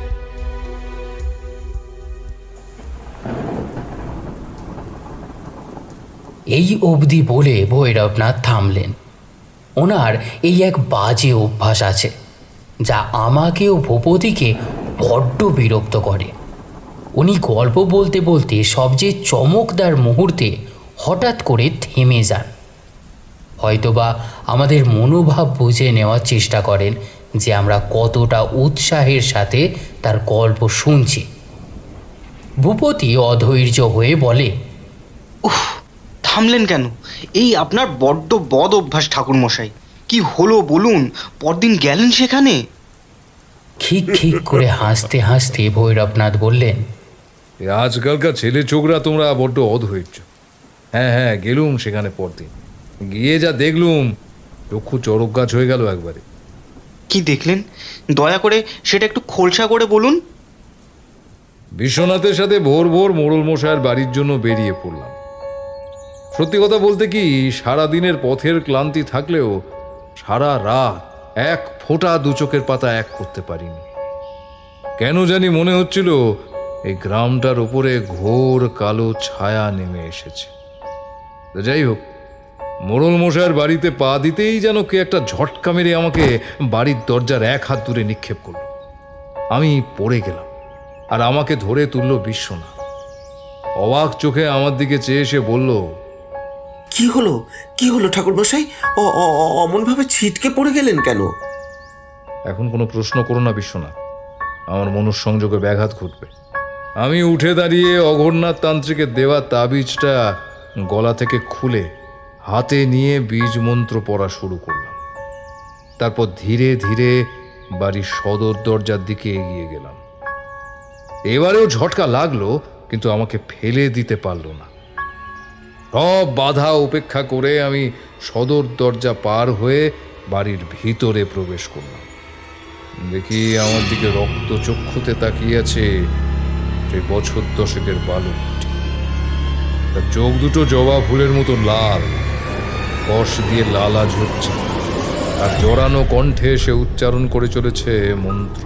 এই অবধি বলে ভৈরবনাথ থামলেন। ওনার এই এক বাজে অভ্যাস আছে, যা আমাকে ও ভূপতিকে বড্ড বিরক্ত করে। উনি গল্প বলতে বলতে সবচেয়ে চমকদার মুহূর্তে হঠাৎ করে থেমে যান। হয়তোবা আমাদের মনোভাব বুঝে নেওয়ার চেষ্টা করেন যে আমরা কতটা উৎসাহের সাথে তার গল্প শুনছি। ভূপতি অধৈর্য হয়ে বলে, উফ, থামলেন কেন? এই আপনার বড্ড বদ অভ্যাস ঠাকুরমশাই। কি হলো বলুন, পরদিন গেলেন সেখানে? খিক খিক করে হাসতে হাসতে ভৈরবনাথ বললেন, এ আজকালকার ছেলে ছোকরা তোমরা বড্ড অধৈর্য। হ্যাঁ, গেলুম সেখানে পরদিন। গিয়ে যা দেখলুম, চক্ষু চড়ক গাছ হয়ে গেল একবারে। কি দেখলেন? দয়া করে সেটা একটু খোলসা করে বলুন। বিশ্বনাথের সাথে ভোর ভোর মোড়ল মশাইয়ের বাড়ির জন্য বেরিয়ে পড়লাম। সত্যি কথা বলতে কি, সারাদিনের পথের ক্লান্তি থাকলেও সারা রাত এক ফোঁটা দু চোখের পাতা এক করতে পারিনি। কেন জানি মনে হচ্ছিল এই গ্রামটার উপরে ঘোর কালো ছায়া নেমে এসেছে। যাই হোক, মোড়ল মশাইয়ের বাড়িতে পা দিতেই যেন কে একটা ঝটকা মেরে আমাকে বাড়ির দরজার এক হাত দূরে নিক্ষেপ করল। আমি পড়ে গেলাম, আর আমাকে ধরে তুলল বিশ্বনাথ। অবাক চোখে আমার দিকে চেয়ে এসে বলল, কি হলো, কি হলো ঠাকুরমশাই? অমন ভাবে ছিটকে পড়ে গেলেন কেন? এখন কোনো প্রশ্ন করো না বিশ্বনাথ, আমার মনুসংযোগে ব্যাঘাত ঘটবে। আমি উঠে দাঁড়িয়ে অঘোরনাথ তান্ত্রিকের দেওয়া তাবিজটা গলা থেকে খুলে হাতে নিয়ে বীজ মন্ত্র পড়া শুরু করলাম। তারপর ধীরে ধীরে বাড়ির সদর দরজার দিকে এগিয়ে গেলাম। এবারেও ঝটকা লাগলো, কিন্তু আমাকে ফেলে দিতে পারল না। সব বাধা উপেক্ষা করে আমি সদর দরজা পার হয়ে বাড়ির ভিতরে প্রবেশ করলাম। দেখি আমার দিকে রক্ত চক্ষুতে তাকিয়ে আছে সেই বছর দশেকের বালকটি। তার চোখ দুটো জবা ফুলের মতো লাল, কষ দিয়ে লালা ঝরছে, আর জড়ানো কণ্ঠে সে উচ্চারণ করে চলেছে মন্ত্র।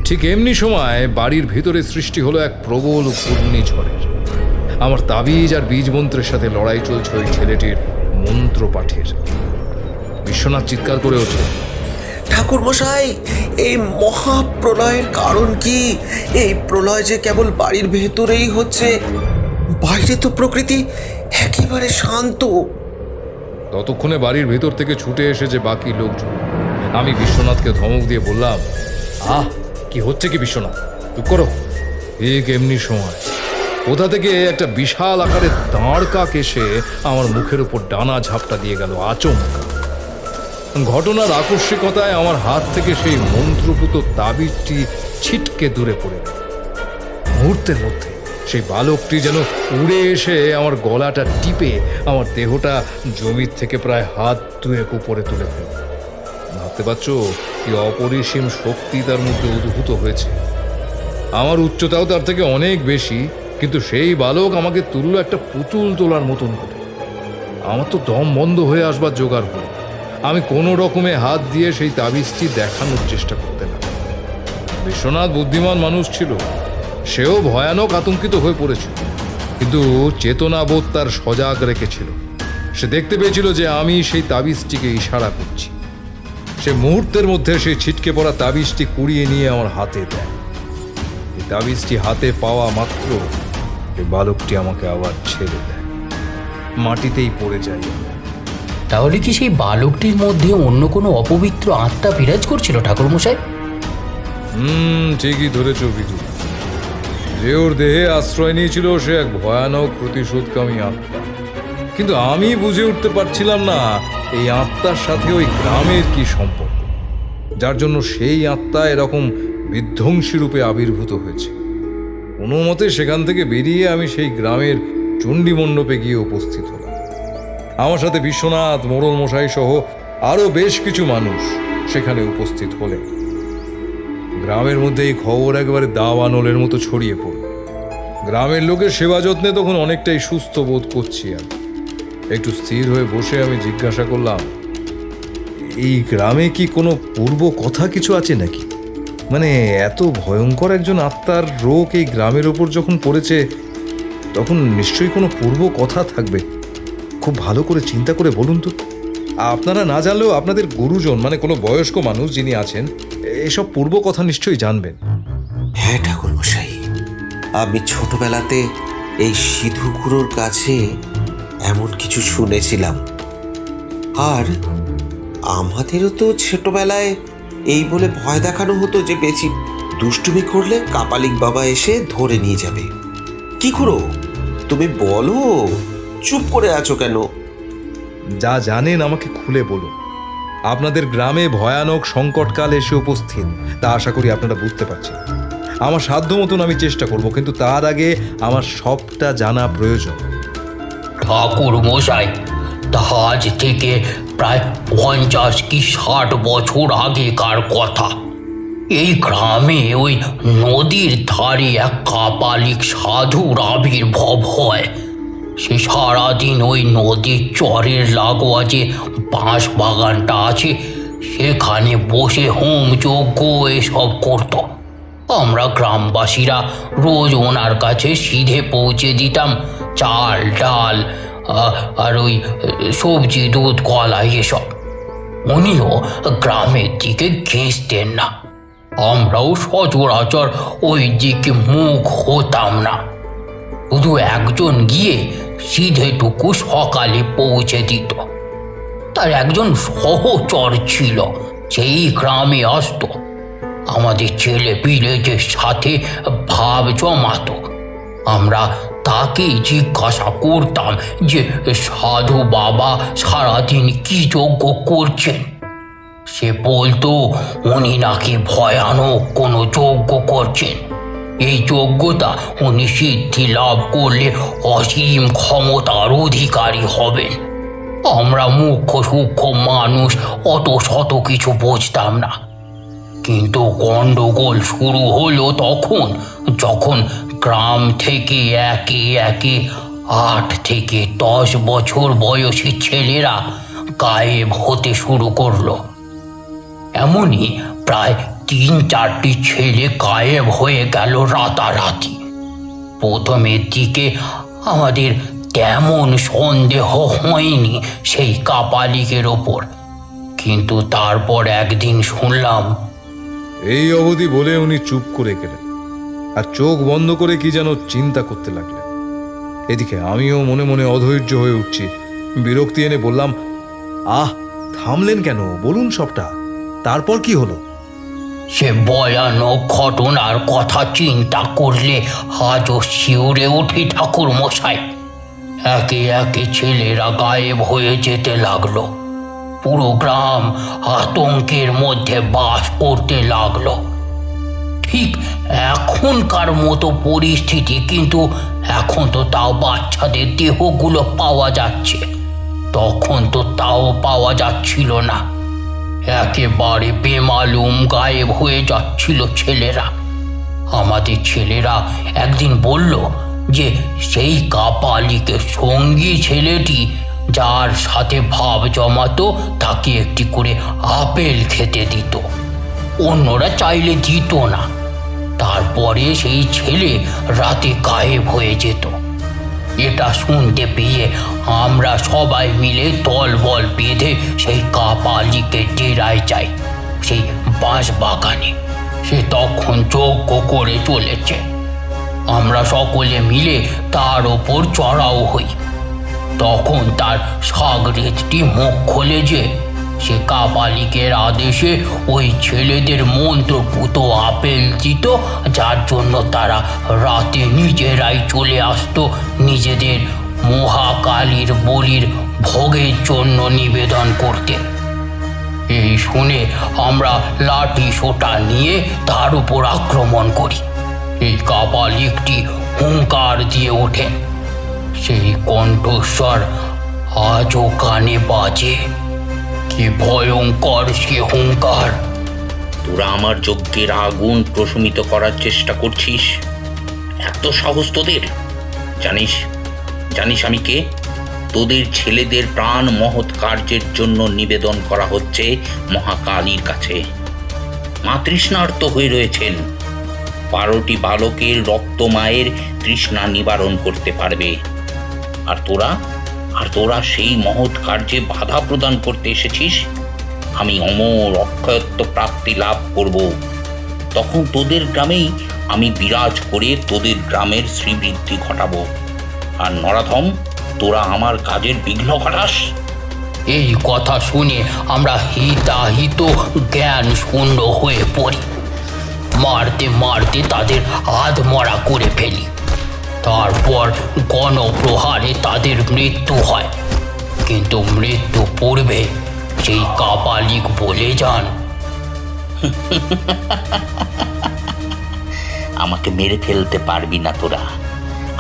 ঠিক এমনি সময় বাড়ির ভিতরে সৃষ্টি হলো এক প্রবল ঘূর্ণিঝড়ের। আমার তাবিজ আর বীজ মন্ত্রের সাথে লড়াই চলছে ওই ছেলেটির মন্ত্র পাঠের। বিশ্বনাথ চিৎকার করে ওঠে, ঠাকুরমশাই, এই মহাপ্রলয়ের কারণ কি? এই প্রলয় যে কেবল বাড়ির ভেতরেই হচ্ছে, বাইরে তো প্রকৃতি একেবারে শান্ত। ততক্ষণে বাড়ির ভেতর থেকে ছুটে এসেছে বাকি লোকজন। আমি বিশ্বনাথকে ধমক দিয়ে বললাম, কি হচ্ছে কি বিশ্বনাথ, চুপ করো। ঠিক এমনি সময় কোথা থেকে একটা বিশাল আকারের দাঁড় কাক এসে আমার মুখের উপর ডানা ঝাপটা দিয়ে গেল আচমকা। ঘটনার আকস্মিকতায় আমার হাত থেকে সেই মন্ত্রপুত তাবিজটি ছিটকে দূরে পড়ে গেল। মুহূর্তের মধ্যে সেই বালকটি যেন উড়ে এসে আমার গলাটা টিপে আমার দেহটা জমির থেকে প্রায় হাত দুয়েক উপরে তুলে ফেল। ভাবতে পারছো কি অপরিসীম শক্তি তার মধ্যে উদ্ভূত হয়েছে। আমার উচ্চতাও তার থেকে অনেক বেশি, কিন্তু সেই বালক আমাকে তুললো একটা পুতুল তোলার মতন করে। আমার তো দম বন্ধ হয়ে আসবার জোগাড় হলো। আমি কোনো রকমে হাত দিয়ে সেই তাবিজটি দেখানোর চেষ্টা করতে লাগলাম। বিশ্বনাথ বুদ্ধিমান মানুষ ছিল, সেও ভয়ানক আতঙ্কিত হয়ে পড়েছিল, কিন্তু চেতনাবোধ তার সজাগ রেখেছিল। সে দেখতে পেয়েছিল যে আমি সেই তাবিজটিকে ইশারা করছি। সে মুহূর্তের মধ্যে সেই ছিটকে পড়া তাবিজটি কুড়িয়ে নিয়ে আমার হাতে দেয়। এই তাবিজটি হাতে পাওয়া মাত্র এই বালকটি আমাকে আবার ছেড়ে দেয়, মাটিতেই পড়ে যায়। তাহলে কি সেই বালকটির মধ্যে অন্য কোনো অপবিত্র আত্মা বিরাজ করছিল ঠাকুরমশাই? ঠিকই ধরেছ বিদু। যে ওর দেহে আশ্রয় নিয়েছিল সে এক ভয়ানক প্রতিশোধকামী আত্মা, কিন্তু আমি বুঝে উঠতে পারছিলাম না এই আত্মার সাথে ওই গ্রামের কি সম্পর্ক, যার জন্য সেই আত্মা এরকম বিধ্বংসী রূপে আবির্ভূত হয়েছে। কোনো মতে সেখান থেকে বেরিয়ে আমি সেই গ্রামের চণ্ডী মণ্ডপে গিয়ে উপস্থিত হলাম। আমার সাথে বিশ্বনাথ, মোড়ল মশাই সহ আরো বেশ কিছু মানুষ সেখানে উপস্থিত হলেন। গ্রামের মধ্যে এই খবর একেবারে দাবানলের মতো ছড়িয়ে পড়ল। গ্রামের লোকের সেবা যত্নে তখন অনেকটাই সুস্থ বোধ করছি আমি। একটু স্থির হয়ে বসে আমি জিজ্ঞাসা করলাম, এই গ্রামে কি কোনো পূর্ব কথা কিছু আছে নাকি? মানে এত ভয়ঙ্কর একজন আত্মার রোগ এই গ্রামের ওপর যখন পড়েছে, তখন নিশ্চয়ই কোনো পূর্ব কথা থাকবে। খুব ভালো করে চিন্তা করে বলুন তো। আপনারা না জানলেও আপনাদের গুরুজন, মানে কোনো বয়স্ক মানুষ যিনি আছেন, এসব পূর্ব কথা নিশ্চয়ই জানবেন। হ্যাঁ ঠাকুরমশাই, আমি ছোটবেলাতে এই সিধু খুড়োর কাছে এমন কিছু শুনেছিলাম। আর আমাদেরও তো ছোটবেলায় এই বলে ভয় দেখানো হতো যে বেশি দুষ্টুমি করলে কাপালিক বাবা এসে ধরে নিয়ে যাবে। কি খুড়ো, তুমি বলো, চুপ করে আছো কেন? যা জানেন আমাকে খুলে বলুন। আপনাদের গ্রামে ভয়ানক সংকটকাল এসে উপস্থিত, তা আশা করি আপনারা বুঝতে পারছেন। আমার সাধ্য মতন আমি চেষ্টা করব, কিন্তু তার আগে আমার সবটা জানা প্রয়োজন। ঠাকুর মশাই, তা আজ থেকে প্রায় 50 কি 60 বছর আগেকার কথা। এই গ্রামে ওই নদীর ধারে এক কাপালিক সাধুর আবির্ভাব হয়। সে সারাদিন ওই নদীর চরের লাগোয়া যে বাঁশ বাগানটা আছে সেখানে বসে হোম যজ্ঞ এসব করত। আমরা গ্রামবাসীরা রোজ ওনার কাছে সিধে পৌঁছে দিতাম চাল, ডাল আর ওই সবজি, দুধ, কলা এসব। উনিও গ্রামের দিকে ঘেঁষতেন না। আমরাও সচরাচর ওই দিকে মুখ হতাম না। শুধু একজন গিয়ে সিধেটুকু সকালে পৌঁছে দিত। তার একজন সহচর ছিল, সেই গ্রামে আসতো। আমাদের ছেলে পিলেদের সাথে ভাব জমাতো। আমরা তাকেই জিজ্ঞাসা করতাম যে সাধু বাবা সারাদিন কি যজ্ঞ করছেন। সে বলতো উনি নাকি ভয়ানক কোনো যজ্ঞ করছেন। এই যোগ্যতা উনি সিদ্ধি লাভ করলে অসীম ক্ষমতার অধিকারী হবেন। আমরা মুখ্য সূক্ষ্ম মানুষ অত শত কিছু বুঝতাম না। কিন্তু গন্ডগোল শুরু হলো তখন, যখন গ্রাম থেকে একে একে 8 থেকে 10 বছর বয়সী ছেলেরা গায়েব হতে শুরু করলো। এমনই প্রায় 3-4টি ছেলে গায়েব হয়ে গেল রাতারাতি। প্রথমের দিকে আমাদের তেমন সন্দেহ হয়নি সেই কাপালিকের ওপর, কিন্তু তারপর একদিন শুনলাম। এই অবধি বলে উনি চুপ করে গেলেন আর চোখ বন্ধ করে কি যেন চিন্তা করতে লাগলেন। এদিকে আমিও মনে মনে অধৈর্য হয়ে উঠছি। বিরক্তি এনে বললাম, থামলেন কেন? বলুন সবটা। তারপর কি হলো? সে ভয়ানক ঘটনার কথা চিন্তা করলে আজও শিউরে উঠি ঠাকুর মশাই। একে একে ছেলেরা গায়েব হয়ে যেতে লাগলো। পুরো গ্রাম আতঙ্কের মধ্যে বাস করতে লাগলো। ঠিক এখনকার মতো পরিস্থিতি, কিন্তু এখন তো তাও বাচ্চাদের দেহগুলো পাওয়া যাচ্ছে, তখন তো তাও পাওয়া যাচ্ছিল না। একেবারে বেমালুম গায়েব হয়ে যাচ্ছিল ছেলেরা। আমাদের ছেলেরা একদিন বলল যে সেই কাপালিকে সঙ্গী ছেলেটি যার সাথে ভাব জমাতো তাকে একটি করে আপেল খেতে দিত, অন্যরা চাইলে দিত না। তারপরে সেই ছেলে রাতে গায়েব হয়ে যেত। এটা শুনতে পেয়ে আমরা সবাই মিলে দলবল বেঁধে সেই কাপালিকে ডেরায় যাই, সেই বাঁশ বাগানে। সে তখন যজ্ঞ করে চলেছে। আমরা সকলে মিলে তার ওপর চড়াও হই। তখন তার সাগরেদটি মুখ খোলে যে সে কাপালিকের আদেশে ওই ছেলেদের মন্ত্রপুত আপেল দিত, যার জন্য তারা রাতে নিজেরাই চলে আসতো নিজেদের মহাকালীর বলির ভোগের জন্য নিবেদন করতে। এই শুনে আমরা লাঠি সোটা নিয়ে তার উপর আক্রমণ করি। এই কাপালিকটি হুঙ্কার দিয়ে ওঠে। সেই কণ্ঠস্বর আজও কানে বাজে। কি ভয়ঙ্কর সে হুঙ্কার! তোরা আমার যজ্ঞের আগুন প্রশমিত করার চেষ্টা করছিস? এত সাহস তোদের? জানিস জানিস আমি কে? তোদের ছেলেদের প্রাণ মহৎ কার্যের জন্য নিবেদন করা হচ্ছে মহাকালীর কাছে। মা তৃষ্ণার্ত হয়ে রয়েছেন। 12টি বালকের রক্ত মায়ের তৃষ্ণা নিবারণ করতে পারবে। আর তোরা সেই মহৎ কার্যে বাধা প্রদান করতে এসেছিস। আমি অমর অক্ষয়ত্ব প্রাপ্তি লাভ করব। তখন তোদের গ্রামেই আমি বিরাজ করে তোদের গ্রামের শ্রীবৃদ্ধি ঘটাবো। আর নরাধম, তোরা আমার কাজের বিঘ্ন ঘটাস। এই কথা শুনে আমরা হিতাহিত জ্ঞান শূন্য হয়ে পড়ি। মারতে মারতে তাদের আধমরা করে ফেলি। তারপর গণপ্রহারে তাদের মৃত্যু হয়। কিন্তু মৃত্যু পূর্বে সেই কাপালিক বলে যান, আমাকে মেরে ফেলতে পারবি না তোরা।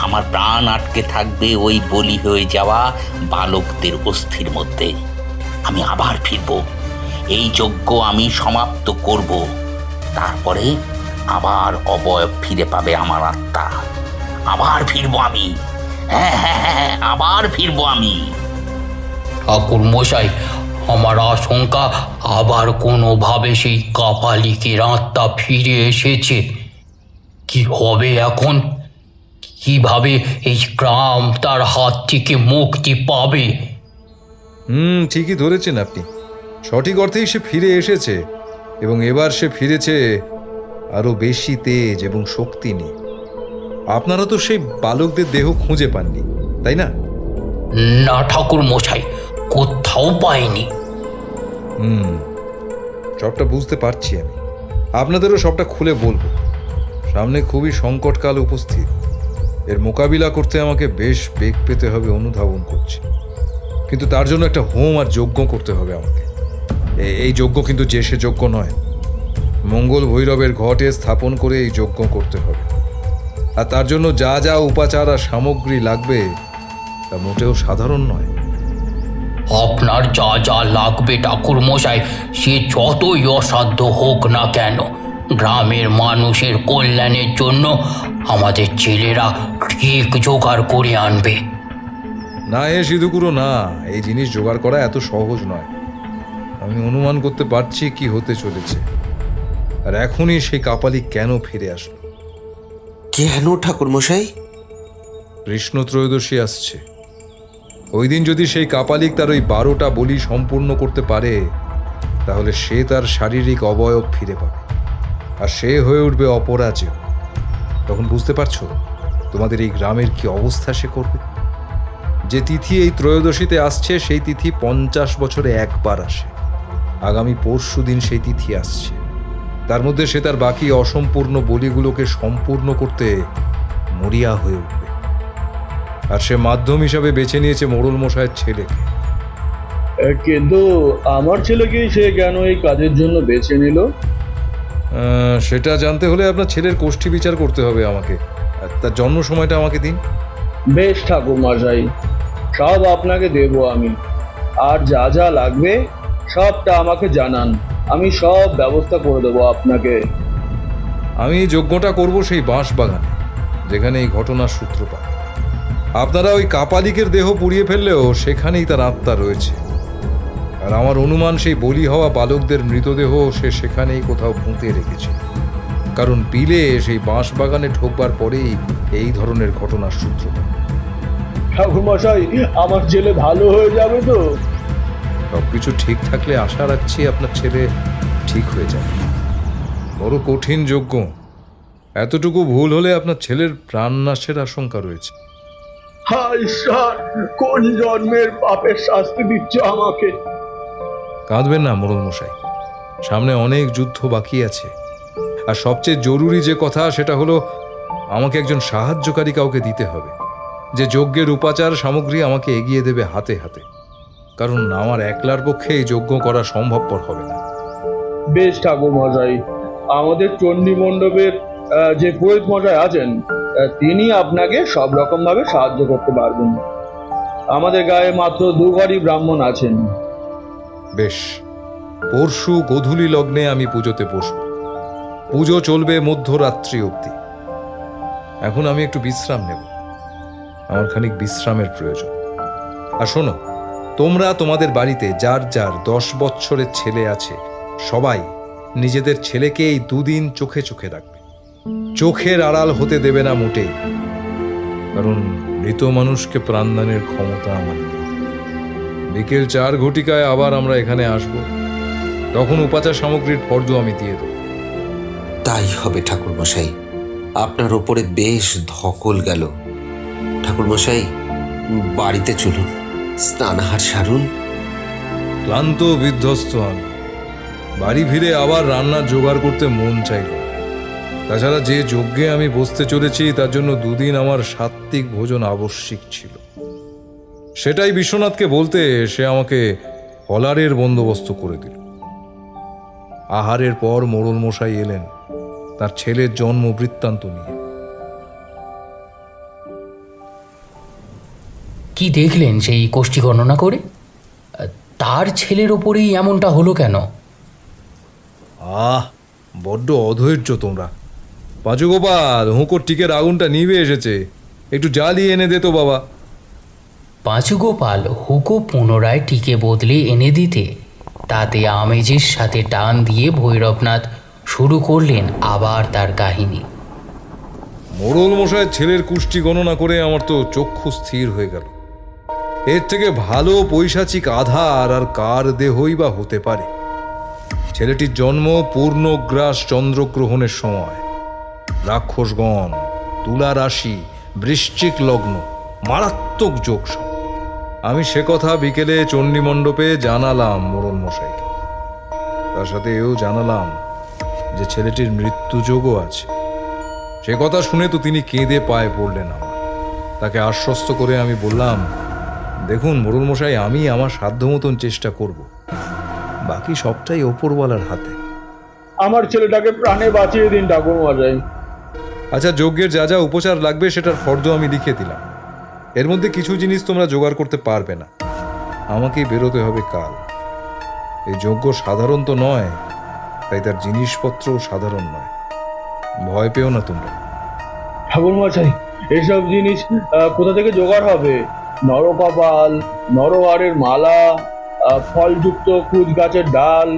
আমার প্রাণ আটকে থাকবে ওই বলি হয়ে যাওয়া বালকদের অস্থির মধ্যে। আমি আবার ফিরব। এই যজ্ঞ আমি সমাপ্ত করব। তারপরে আবার অবয়ব ফিরে পাবে আমার আত্মা। আবার ফিরবো আমি। হ্যাঁ, আবার ফিরবো আমি। ঠাকুর মশাই, আমার আশঙ্কা আবার কোনোভাবে সেই কাপালিকের আত্মা ফিরে এসেছে। কি হবে এখন? কিভাবে এই গ্রাম তার হাত থেকে মুক্তি পাবে? ঠিকই ধরেছেন আপনি। সঠিক অর্থেই সে ফিরে এসেছে, এবং এবার সে ফিরেছে আরো বেশি তেজ এবং শক্তি নিয়ে। আপনারা তো সেই বালকদের দেহ খুঁজে পাননি, তাই না? না ঠাকুর মশাই, কোথাও পাইনি। সবটা বুঝতে পারছি আমি। আপনাদেরও সবটা খুলে বলবো। সামনে খুবই সংকটকাল উপস্থিত। এর মোকাবিলা করতে আমাকে বেশ বেগ পেতে হবে অনুধাবন করছি। কিন্তু তার জন্য একটা হোম আর যজ্ঞ করতে হবে আমাকে। এই যজ্ঞ কিন্তু যে সে যজ্ঞ নয়। মঙ্গল ভৈরবের ঘটে স্থাপন করে এই যজ্ঞ করতে হবে। আর তার জন্য যা যা উপাচার আর সামগ্রী লাগবে তা মোটেও সাধারণ নয়। আপনার যা যা লাগবে ঠাকুর মশাই, সে যতই অসাধ্য হোক না কেন, গ্রামের মানুষের কল্যাণের জন্য আমাদের ছেলেরা ঠিক জোগাড় করে আনবে। না হে সিধুকুরো, না, এই জিনিস জোগাড় করা এত সহজ নয়। আমি অনুমান করতে পারছি কি হতে চলেছে। আর এখনই সেই কাপালি কেন ফিরে আসলো? কেন ঠাকুরমশাই? কৃষ্ণ ত্রয়োদশী আসছে। ওই দিন যদি সেই কাপালিক তার ওই 12টা বলি সম্পূর্ণ করতে পারে, তাহলে সে তার শারীরিক অবয়ব ফিরে পাবে, আর সে হয়ে উঠবে অপরাজেয়। তখন বুঝতে পারছো তোমাদের এই গ্রামের কি অবস্থা সে করবে? যে তিথি এই ত্রয়োদশীতে আসছে, সেই তিথি 50 বছরে একবার আসে। আগামী পরশু দিন সেই তিথি আসছে। তার মধ্যে সে তার বাকি অসম্পূর্ণ বলিগুলোকে সম্পূর্ণ করতে মরিয়া হয়ে উঠবে। আর সে মাধ্যম হিসাবে বেছে নিয়েছে মোড়ল মশাইয়ের ছেলেকে। কিন্তু আমার ছেলেকে সে কেন এই কাজের জন্য বেছে নিল? সেটা জানতে হলে আপনার ছেলের কোষ্ঠী বিচার করতে হবে আমাকে। তার জন্ম সময়টা আমাকে দিন। বেশ ঠাকুর মশাই, সব আপনাকে দেব আমি। আর যা যা লাগবে সবটা আমাকে জানান, আমি সব ব্যবস্থা করে দেবো আপনাকে। আমি যজ্ঞটা করব সেই বাঁশ বাগানে। যেখানে এই ঘটনার সূত্রপাত। আপনারা ওই কাপালিকের দেহ পুড়িয়ে ফেললেও সেখানেই তার আত্মা রয়েছে। আর আমার অনুমান সেই বলি হওয়া বালকদের মৃতদেহ সে সেখানেই কোথাও পুঁতে রেখেছে, কারণ বিলে সেই বাঁশ বাগানে ঢোকবার পরেই এই ধরনের ঘটনার সূত্রপাত। ঠাকুরমশাই, আমার ছেলে ভালো হয়ে যাবে তো? সবকিছু ঠিক থাকলে আশা রাখছি আপনার ছেলে ঠিক হয়ে যাবে। বড় কঠিন যজ্ঞ, এতটুকু ভুল হলে আপনার ছেলের প্রাণনাশের আশঙ্কা রয়েছে। হায় ঈশ্বর, কোন জন্মের পাপের শাস্তি দিচ্ছ আমাকে? কাঁদবেন না মোড়ল মশাই, সামনে অনেক যুদ্ধ বাকি আছে। আর সবচেয়ে জরুরি যে কথা সেটা হলো আমাকে একজন সাহায্যকারী কাউকে দিতে হবে, যে যজ্ঞের উপাচার সামগ্রী আমাকে এগিয়ে দেবে হাতে হাতে, কারণ আমার একলার পক্ষে এই যজ্ঞ করা সম্ভবপর হবে না। বেশ ঠাকুরমশাই, আমাদের চণ্ডী মণ্ডপের যে পুরোহিত মশাই আছেন, তিনি আপনাকে সব রকম ভাবে সাহায্য করতে পারবেন। আমাদের গায়ে মাত্র 2 ঘরই ব্রাহ্মণ আছেন। বেশ, পরশু গোধূলি লগ্নে আমি পুজোতে বসব। পুজো চলবে মধ্যরাত্রি অবধি। এখন আমি একটু বিশ্রাম নেব, আমার খানিক বিশ্রামের প্রয়োজন। আর শোনো, তোমরা তোমাদের বাড়িতে যার যার 10 বৎসরের ছেলে আছে সবাই নিজেদের ছেলেকে এই 2 দিন চোখে চোখে রাখবে, চোখের আড়াল হতে দেবে না মোটেই, কারণ মৃত মানুষকে প্রাণদানের ক্ষমতা আমার নেই। বিকেল 4 ঘটিকায় আবার আমরা এখানে আসব, তখন উপাচার সামগ্রীর ফর্দ আমি দিয়ে দেব। তাই হবে ঠাকুরমশাই, আপনার ওপরে বেশ ধকল গেল। ঠাকুরমশাই, বাড়িতে চলুন, স্নানাহার সারুন। ক্লান্ত বিধ্বস্ত আমি, বাড়ি ফিরে আবার রান্নার জোগাড় করতে মন চাইল। তাছাড়া যে যজ্ঞে আমি বসতে চলেছি তার জন্য 2 দিন আমার সাত্ত্বিক ভোজন আবশ্যিক ছিল। সেটাই বিশ্বনাথকে বলতে সে আমাকে ফলারের বন্দোবস্ত করে দিল। আহারের পর মোড়ল মশাই এলেন তার ছেলের জন্ম বৃত্তান্ত নিয়ে। কি দেখলেন সেই কোষ্ঠী গণনা করে? তার ছেলের ওপরেই এমনটা হলো কেন? বড্ড অধৈর্য তোমরা। পাঁচু গোপাল, হুঁকোর টিকের আগুনটা নিভে এসেছে, একটু জ্বালিয়ে এনে দে তো বাবা। পাঁচু গোপাল হুকো পুনরায় টিকে বদলে এনে দিতে তাতে আমেজের সাথে টান দিয়ে ভৈরবনাথ শুরু করলেন আবার তার কাহিনী। মোড়ল মশাইয়ের ছেলের কুষ্টি গণনা করে আমার তো চক্ষু স্থির হয়ে গেল। এর থেকে ভালো পৈশাচিক আধার আর কার দেহই বা হতে পারে। ছেলেটির জন্ম পূর্ণগ্রাস চন্দ্রগ্রহণের সময়। রাক্ষসগণ, তুলা রাশি, বৃশ্চিক লগ্ন, মারাত্মক যোগ সব। আমি সে কথা বিকেলে চণ্ডী মণ্ডপে জানালাম মোড়ল মশাইকে। তার সাথে এও জানালাম যে ছেলেটির মৃত্যুযোগও আছে। সে কথা শুনে তো তিনি কেঁদে পায়ে পড়লেন আমার। তাকে আশ্বস্ত করে আমি বললাম, দেখুন মোড়ল মশাই, আমি আমার সাধ্য মতন চেষ্টা করব, বাকি সবটাই ওপরওয়ালার হাতে। আমার ছেলেটাকে প্রাণে বাঁচিয়ে দিন ঠাকুরমশাই। আচ্ছা, যজ্ঞের যা যা উপচার লাগবে সেটার ফর্দ আমি লিখে দিলাম। এর মধ্যে কিছু জিনিস তোমরা জোগাড় করতে পারবে না, আমাকেই বেরোতে হবে কাল। এই যজ্ঞ সাধারণ তো নয়, তাই তার জিনিসপত্রও সাধারণ নয়। ভয় পেও না তোমরা। ঠাকুরমশাই, এসব জিনিস কোথা থেকে জোগাড় হবে? নরকপাল, নরহারের মালা, ফলযুক্ত কুচ গাছের ডাল,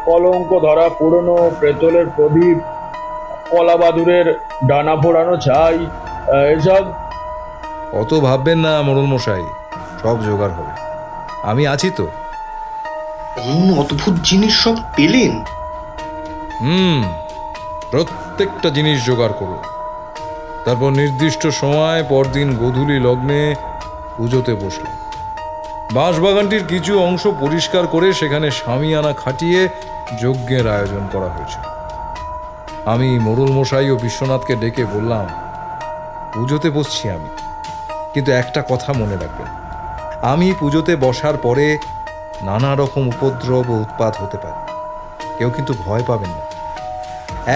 কলঙ্ক ধরা পুরনো পেতলের প্রদীপ, কলা বাদুরের ডানা ফোড়ানো ছাই, এসব। অত ভাববেন না মোড়ল মশাই, সব জোগাড় হবে, আমি আছি তো। এমন অদ্ভুত জিনিস সব পেলেন? প্রত্যেকটা জিনিস জোগাড় করো। তারপর নির্দিষ্ট সময় পরদিন গোধূলি লগ্নে পুজোতে বসলাম। বাঁশবাগানটির কিছু অংশ পরিষ্কার করে সেখানে শামিয়ানা খাটিয়ে যজ্ঞের আয়োজন করা হয়েছিল। আমি মোড়ল মশাই ও বিশ্বনাথকে ডেকে বললাম, পুজোতে বসছি আমি, কিন্তু একটা কথা মনে রাখবেন, আমি পুজোতে বসার পরে নানা রকম উপদ্রব ও উৎপাত হতে পারে। কেউ কিন্তু ভয় পাবেন না,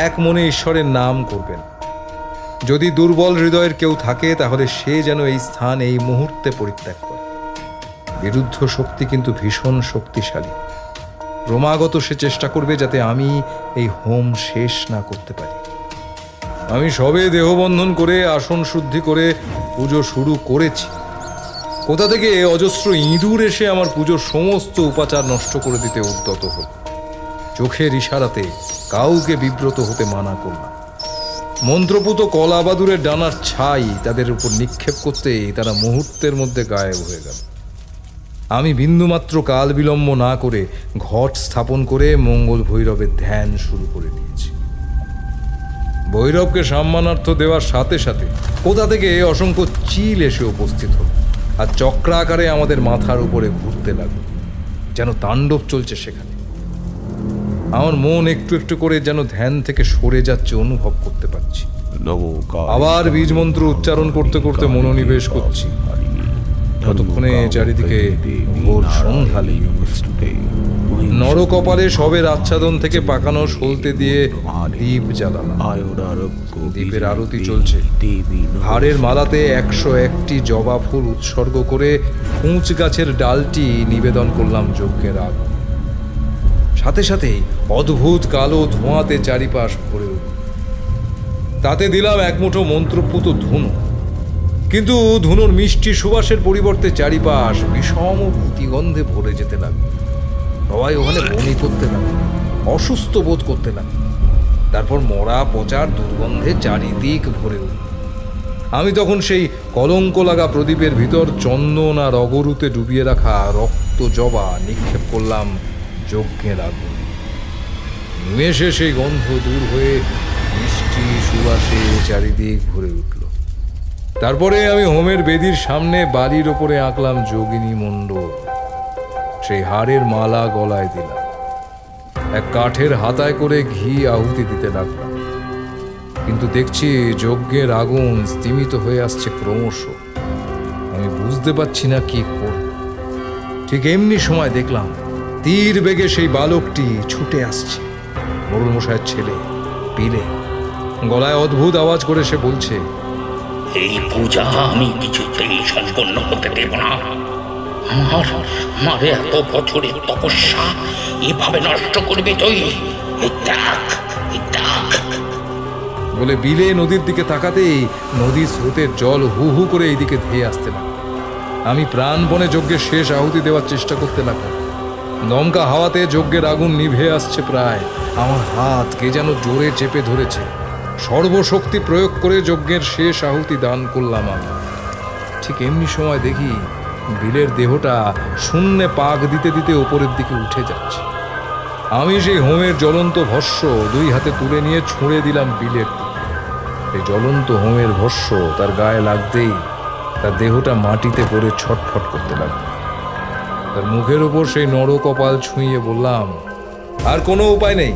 এক মনে ঈশ্বরের নাম করবেন। যদি দুর্বল হৃদয়ের কেউ থাকে তাহলে সে যেন এই স্থান এই মুহূর্তে পরিত্যাগ করে। বিরুদ্ধ শক্তি কিন্তু ভীষণ শক্তিশালী। ক্রমাগত সে চেষ্টা করবে যাতে আমি এই হোম শেষ না করতে পারি। আমি সবে দেহবন্ধন করে আসন শুদ্ধি করে পুজো শুরু করেছি, কোথা থেকে অজস্র ইঁদুর এসে আমার পুজোর সমস্ত উপাচার নষ্ট করে দিতে উদ্যত হল। চোখের ইশারাতে কাউকে বিব্রত হতে মানা করলাম। মন্ত্রপুত কলাবাদুরের ডানার ছাই তাদের উপর নিক্ষেপ করতেই তারা মুহূর্তের মধ্যে গায়েব হয়ে গেল। আমি বিন্দুমাত্র কাল বিলম্ব না করে ঘট স্থাপন করে মঙ্গল ভৈরবের ধ্যান শুরু করে দিয়েছি। ভৈরবকে সম্মানার্থ দেওয়ার সাথে সাথে কোথা থেকে অসংখ্য চিল এসে উপস্থিত হল আর চক্রাকারে আমাদের মাথার উপরে ঘুরতে লাগলো, যেন তাণ্ডব চলছে সেখানে। আমার মন একটু একটু করে যেন ধ্যান থেকে সরে যাচ্ছে অনুভব করতে পারছি। আবার বীজ মন্ত্র উচ্চারণ করতে করতে মনোনিবেশ করছি। ততক্ষণে চারিদিকে ভোর সন্ধ্যা লেগে গেছে। নরকপালে সবের আচ্ছাদন থেকে পাকানো সলতে দিয়ে দীপ জ্বালালাম। দীপের আরতি চলছে। হাড়ের মালাতে 101টি জবা ফুল উৎসর্গ করে কুঁচ গাছের ডালটি নিবেদন করলাম যজ্ঞের আগ। সাথে সাথেই অদ্ভুত কালো ধোঁয়াতে চারিপাশ ভরে উঠল। তাতে দিলাম এক মুঠো মন্ত্রপুত ধুনো, কিন্তু ধুনোর মিষ্টি সুবাসের পরিবর্তে চারিপাশ বিষম ভূতিগন্ধে ভরে যেতে লাগলো। সবাই ওখানে বমি করতে লাগলো, অসুস্থ বোধ করতে লাগলো। তারপর মরা পচার দুর্গন্ধে চারিদিক ভরে উঠল। আমি তখন সেই কলঙ্ক লাগা প্রদীপের ভিতর চন্দন আর অগরুতে ডুবিয়ে রাখা রক্ত জবা নিক্ষেপ করলাম যজ্ঞের আগুন। নিমেষে সেই গন্ধ দূর হয়ে মিষ্টি সুবাসে চারিদিক ভরে উঠল। তারপরে আমি হোমের বেদির সামনে বালির ওপরে আঁকলাম যোগিনী মণ্ডল। সেই হাড়ের মালা গলায় দিলাম। এক কাঠের হাতায় করে ঘি আহুতি দিতে লাগলাম। কিন্তু দেখছি যজ্ঞের আগুন স্তিমিত হয়ে আসছে ক্রমশ। আমি বুঝতে পারছি না কি করব। ঠিক এমনি সময় দেখলাম তীর বেগে সেই বালকটি ছুটে আসছে। মোড়ল মশাইয়ের ছেলে পিলে। গলায় অদ্ভুত আওয়াজ করে সে বলছে, এই পূজা আমি কিছুতেই সম্পন্ন হতে দেব না। আমার এত বছরের তপস্যা এভাবে নষ্ট করবে তুই? বলে বিলে নদীর দিকে তাকাতেই নদীর স্রোতের জল হু হু করে এইদিকে ধেয়ে আসতে লাগলো। আমি প্রাণপণে যজ্ঞের শেষ আহুতি দেওয়ার চেষ্টা করতে লাগলাম। দমকা হাওয়াতে যজ্ঞের আগুন নিভে আসছে প্রায়। আমার হাত কে যেন জোরে চেপে ধরেছে। সর্বশক্তি প্রয়োগ করে যজ্ঞের শেষ আহুতি দান করলাম আমি। ঠিক এমনি সময় দেখি বিলের দেহটা শূন্যে পাক দিতে দিতে ওপরের দিকে উঠে যাচ্ছে। আমি সেই হোমের জ্বলন্ত ভস্য দুই হাতে তুলে নিয়ে ছুঁড়ে দিলাম বিলের দিকে। এই জ্বলন্ত হোমের ভস্য তার গায়ে লাগতেই তার দেহটা মাটিতে পড়ে ছটফট করতে লাগলো। তার মুখের ওপর সেই নরকপাল ছুঁয়ে বললাম, আর কোনো উপায় নেই,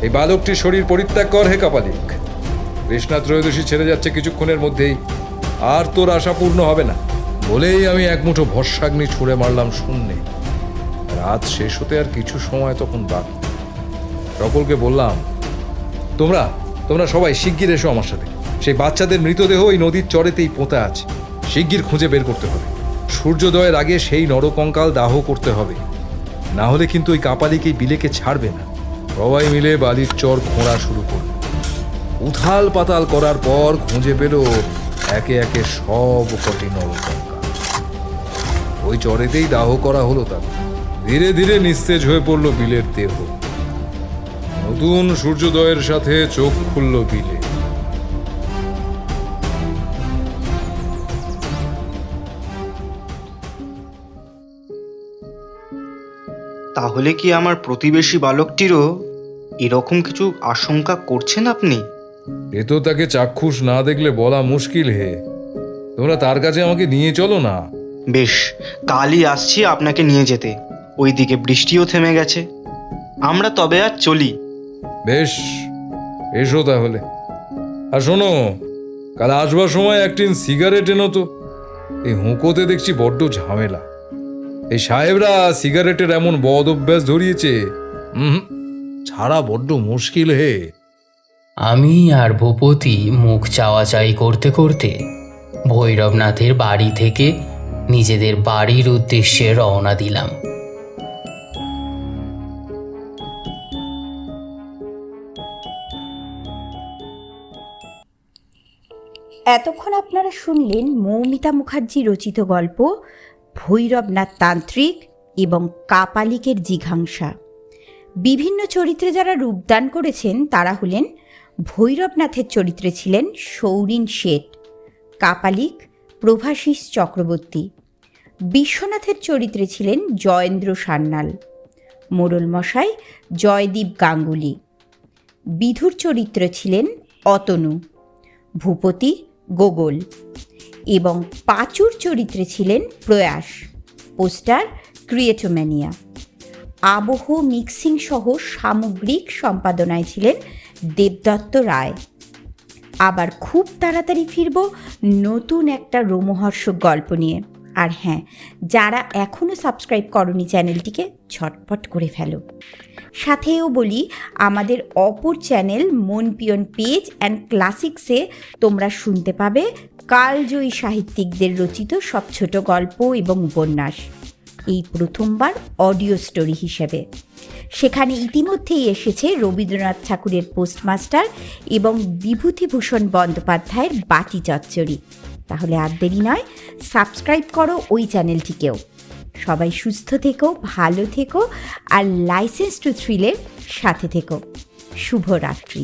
এই বালকটির শরীর পরিত্যাগ কর হে কাপালিক। কৃষ্ণা ত্রয়োদশী ছেড়ে যাচ্ছে কিছুক্ষণের মধ্যেই, আর তোর আশা পূর্ণ হবে না। বলেই আমি এক মুঠো ভস্মাগ্নি ছুঁড়ে মারলাম শূন্যে। রাত শেষ হতে আর কিছু সময় তখন বাকি। সকলকে বললাম, তোমরা সবাই শিগগির এসো আমার সাথে। সেই বাচ্চাদের মৃতদেহ ওই নদীর চরেতেই পোঁতা আছে। শিগগির খুঁজে বের করতে হবে। সূর্যোদয়ের আগে সেই নরকঙ্কাল দাহ করতে হবে, না হলে কিন্তু ওই কাপালিক এই বিলেকে ছাড়বে না। সবাই মিলে বালির চর খোঁড়া শুরু করল। উথাল পাতাল করার পর খুঁজে পেল একে একে সব কটি নরকঙ্কাল। ওই চরেতেই দাহ করা হলো তাকে। ধীরে ধীরে নিস্তেজ হয়ে পড়ল বিলের দেহ। নতুন সূর্যোদয়ের সাথে চোখ খুলল বিলে। তাহলে কি আমার প্রতিবেশী বালকটিরও এরকম কিছু আশঙ্কা করছেন আপনি? এ তো তাকে চাক্ষুষ না দেখলে বলা মুশকিল হে। তোমরা তার কাছে আমাকে নিয়ে চলো না। বেশ, কালই আসছি আপনাকে নিয়ে যেতে। ওইদিকে বৃষ্টিও থেমে গেছে। আমরা তবে আর চলি। বেশ, এসো তাহলে। আর শোনো, কাল আসবার সময় একটি সিগারেট এনো তো। এই হুঁকোতে দেখছি বড্ড ঝামেলা। এই সাহেবরা সিগারেটের এমন বদ অভ্যাস ধরিয়েছে, ছাড়া বড্ড মুশকিল হে। আমি আর ভূপতি মুখ চাওয়াচাই করতে করতে ভৈরবনাথের বাড়ি থেকে নিজেদের বাড়ির উদ্দেশ্যে রওনা দিলাম। এতক্ষণ আপনারা শুনলেন মৌমিতা মুখার্জি রচিত গল্প ভৈরবনাথ তান্ত্রিক এবং কাপালিকের জিঘাংসা। বিভিন্ন চরিত্রে যারা রূপদান করেছেন তারা হলেন ভৈরবনাথের চরিত্রে ছিলেন সৌরিন শেঠ, কাপালিক প্রভাশিস চক্রবর্তী, বিশ্বনাথের চরিত্রে ছিলেন জয়েন্দ্র সান্যাল, মোড়ল মশাই জয়দীপ গাঙ্গুলি, বিধুর চরিত্রে ছিলেন অতনু, ভূপতি গোগল এবং পাঁচুর চরিত্রে ছিলেন প্রয়াস। পোস্টার ক্রিয়েটোম্যানিয়া। আবহ মিক্সিং সহ সামগ্রিক সম্পাদনায় ছিলেন দেবদত্ত রায়। আবার খুব তাড়াতাড়ি ফিরব নতুন একটা রোমহর্ষক গল্প নিয়ে। আর হ্যাঁ, যারা এখনও সাবস্ক্রাইব করনি চ্যানেলটিকে ঝটপট করে ফেলো। সাথেও বলি, আমাদের অপর চ্যানেল মন পিয়ন পেজ অ্যান্ড ক্লাসিক্সে তোমরা শুনতে পাবে কালজয়ী সাহিত্যিকদের রচিত সব ছোট গল্প এবং উপন্যাস, এই প্রথমবার অডিও স্টোরি হিসেবে। সেখানে ইতিমধ্যেই এসেছে রবীন্দ্রনাথ ঠাকুরের পোস্টমাস্টার এবং বিভূতিভূষণ বন্দ্যোপাধ্যায়ের বাটি চচ্চড়ি। তাহলে আর দেরি নয়, সাবস্ক্রাইব করো ওই চ্যানেলটিকেও। সবাই সুস্থ থেকো, ভালো থেকো আর লাইসেন্স টু থ্রিলের সাথে থেকো। শুভরাত্রি।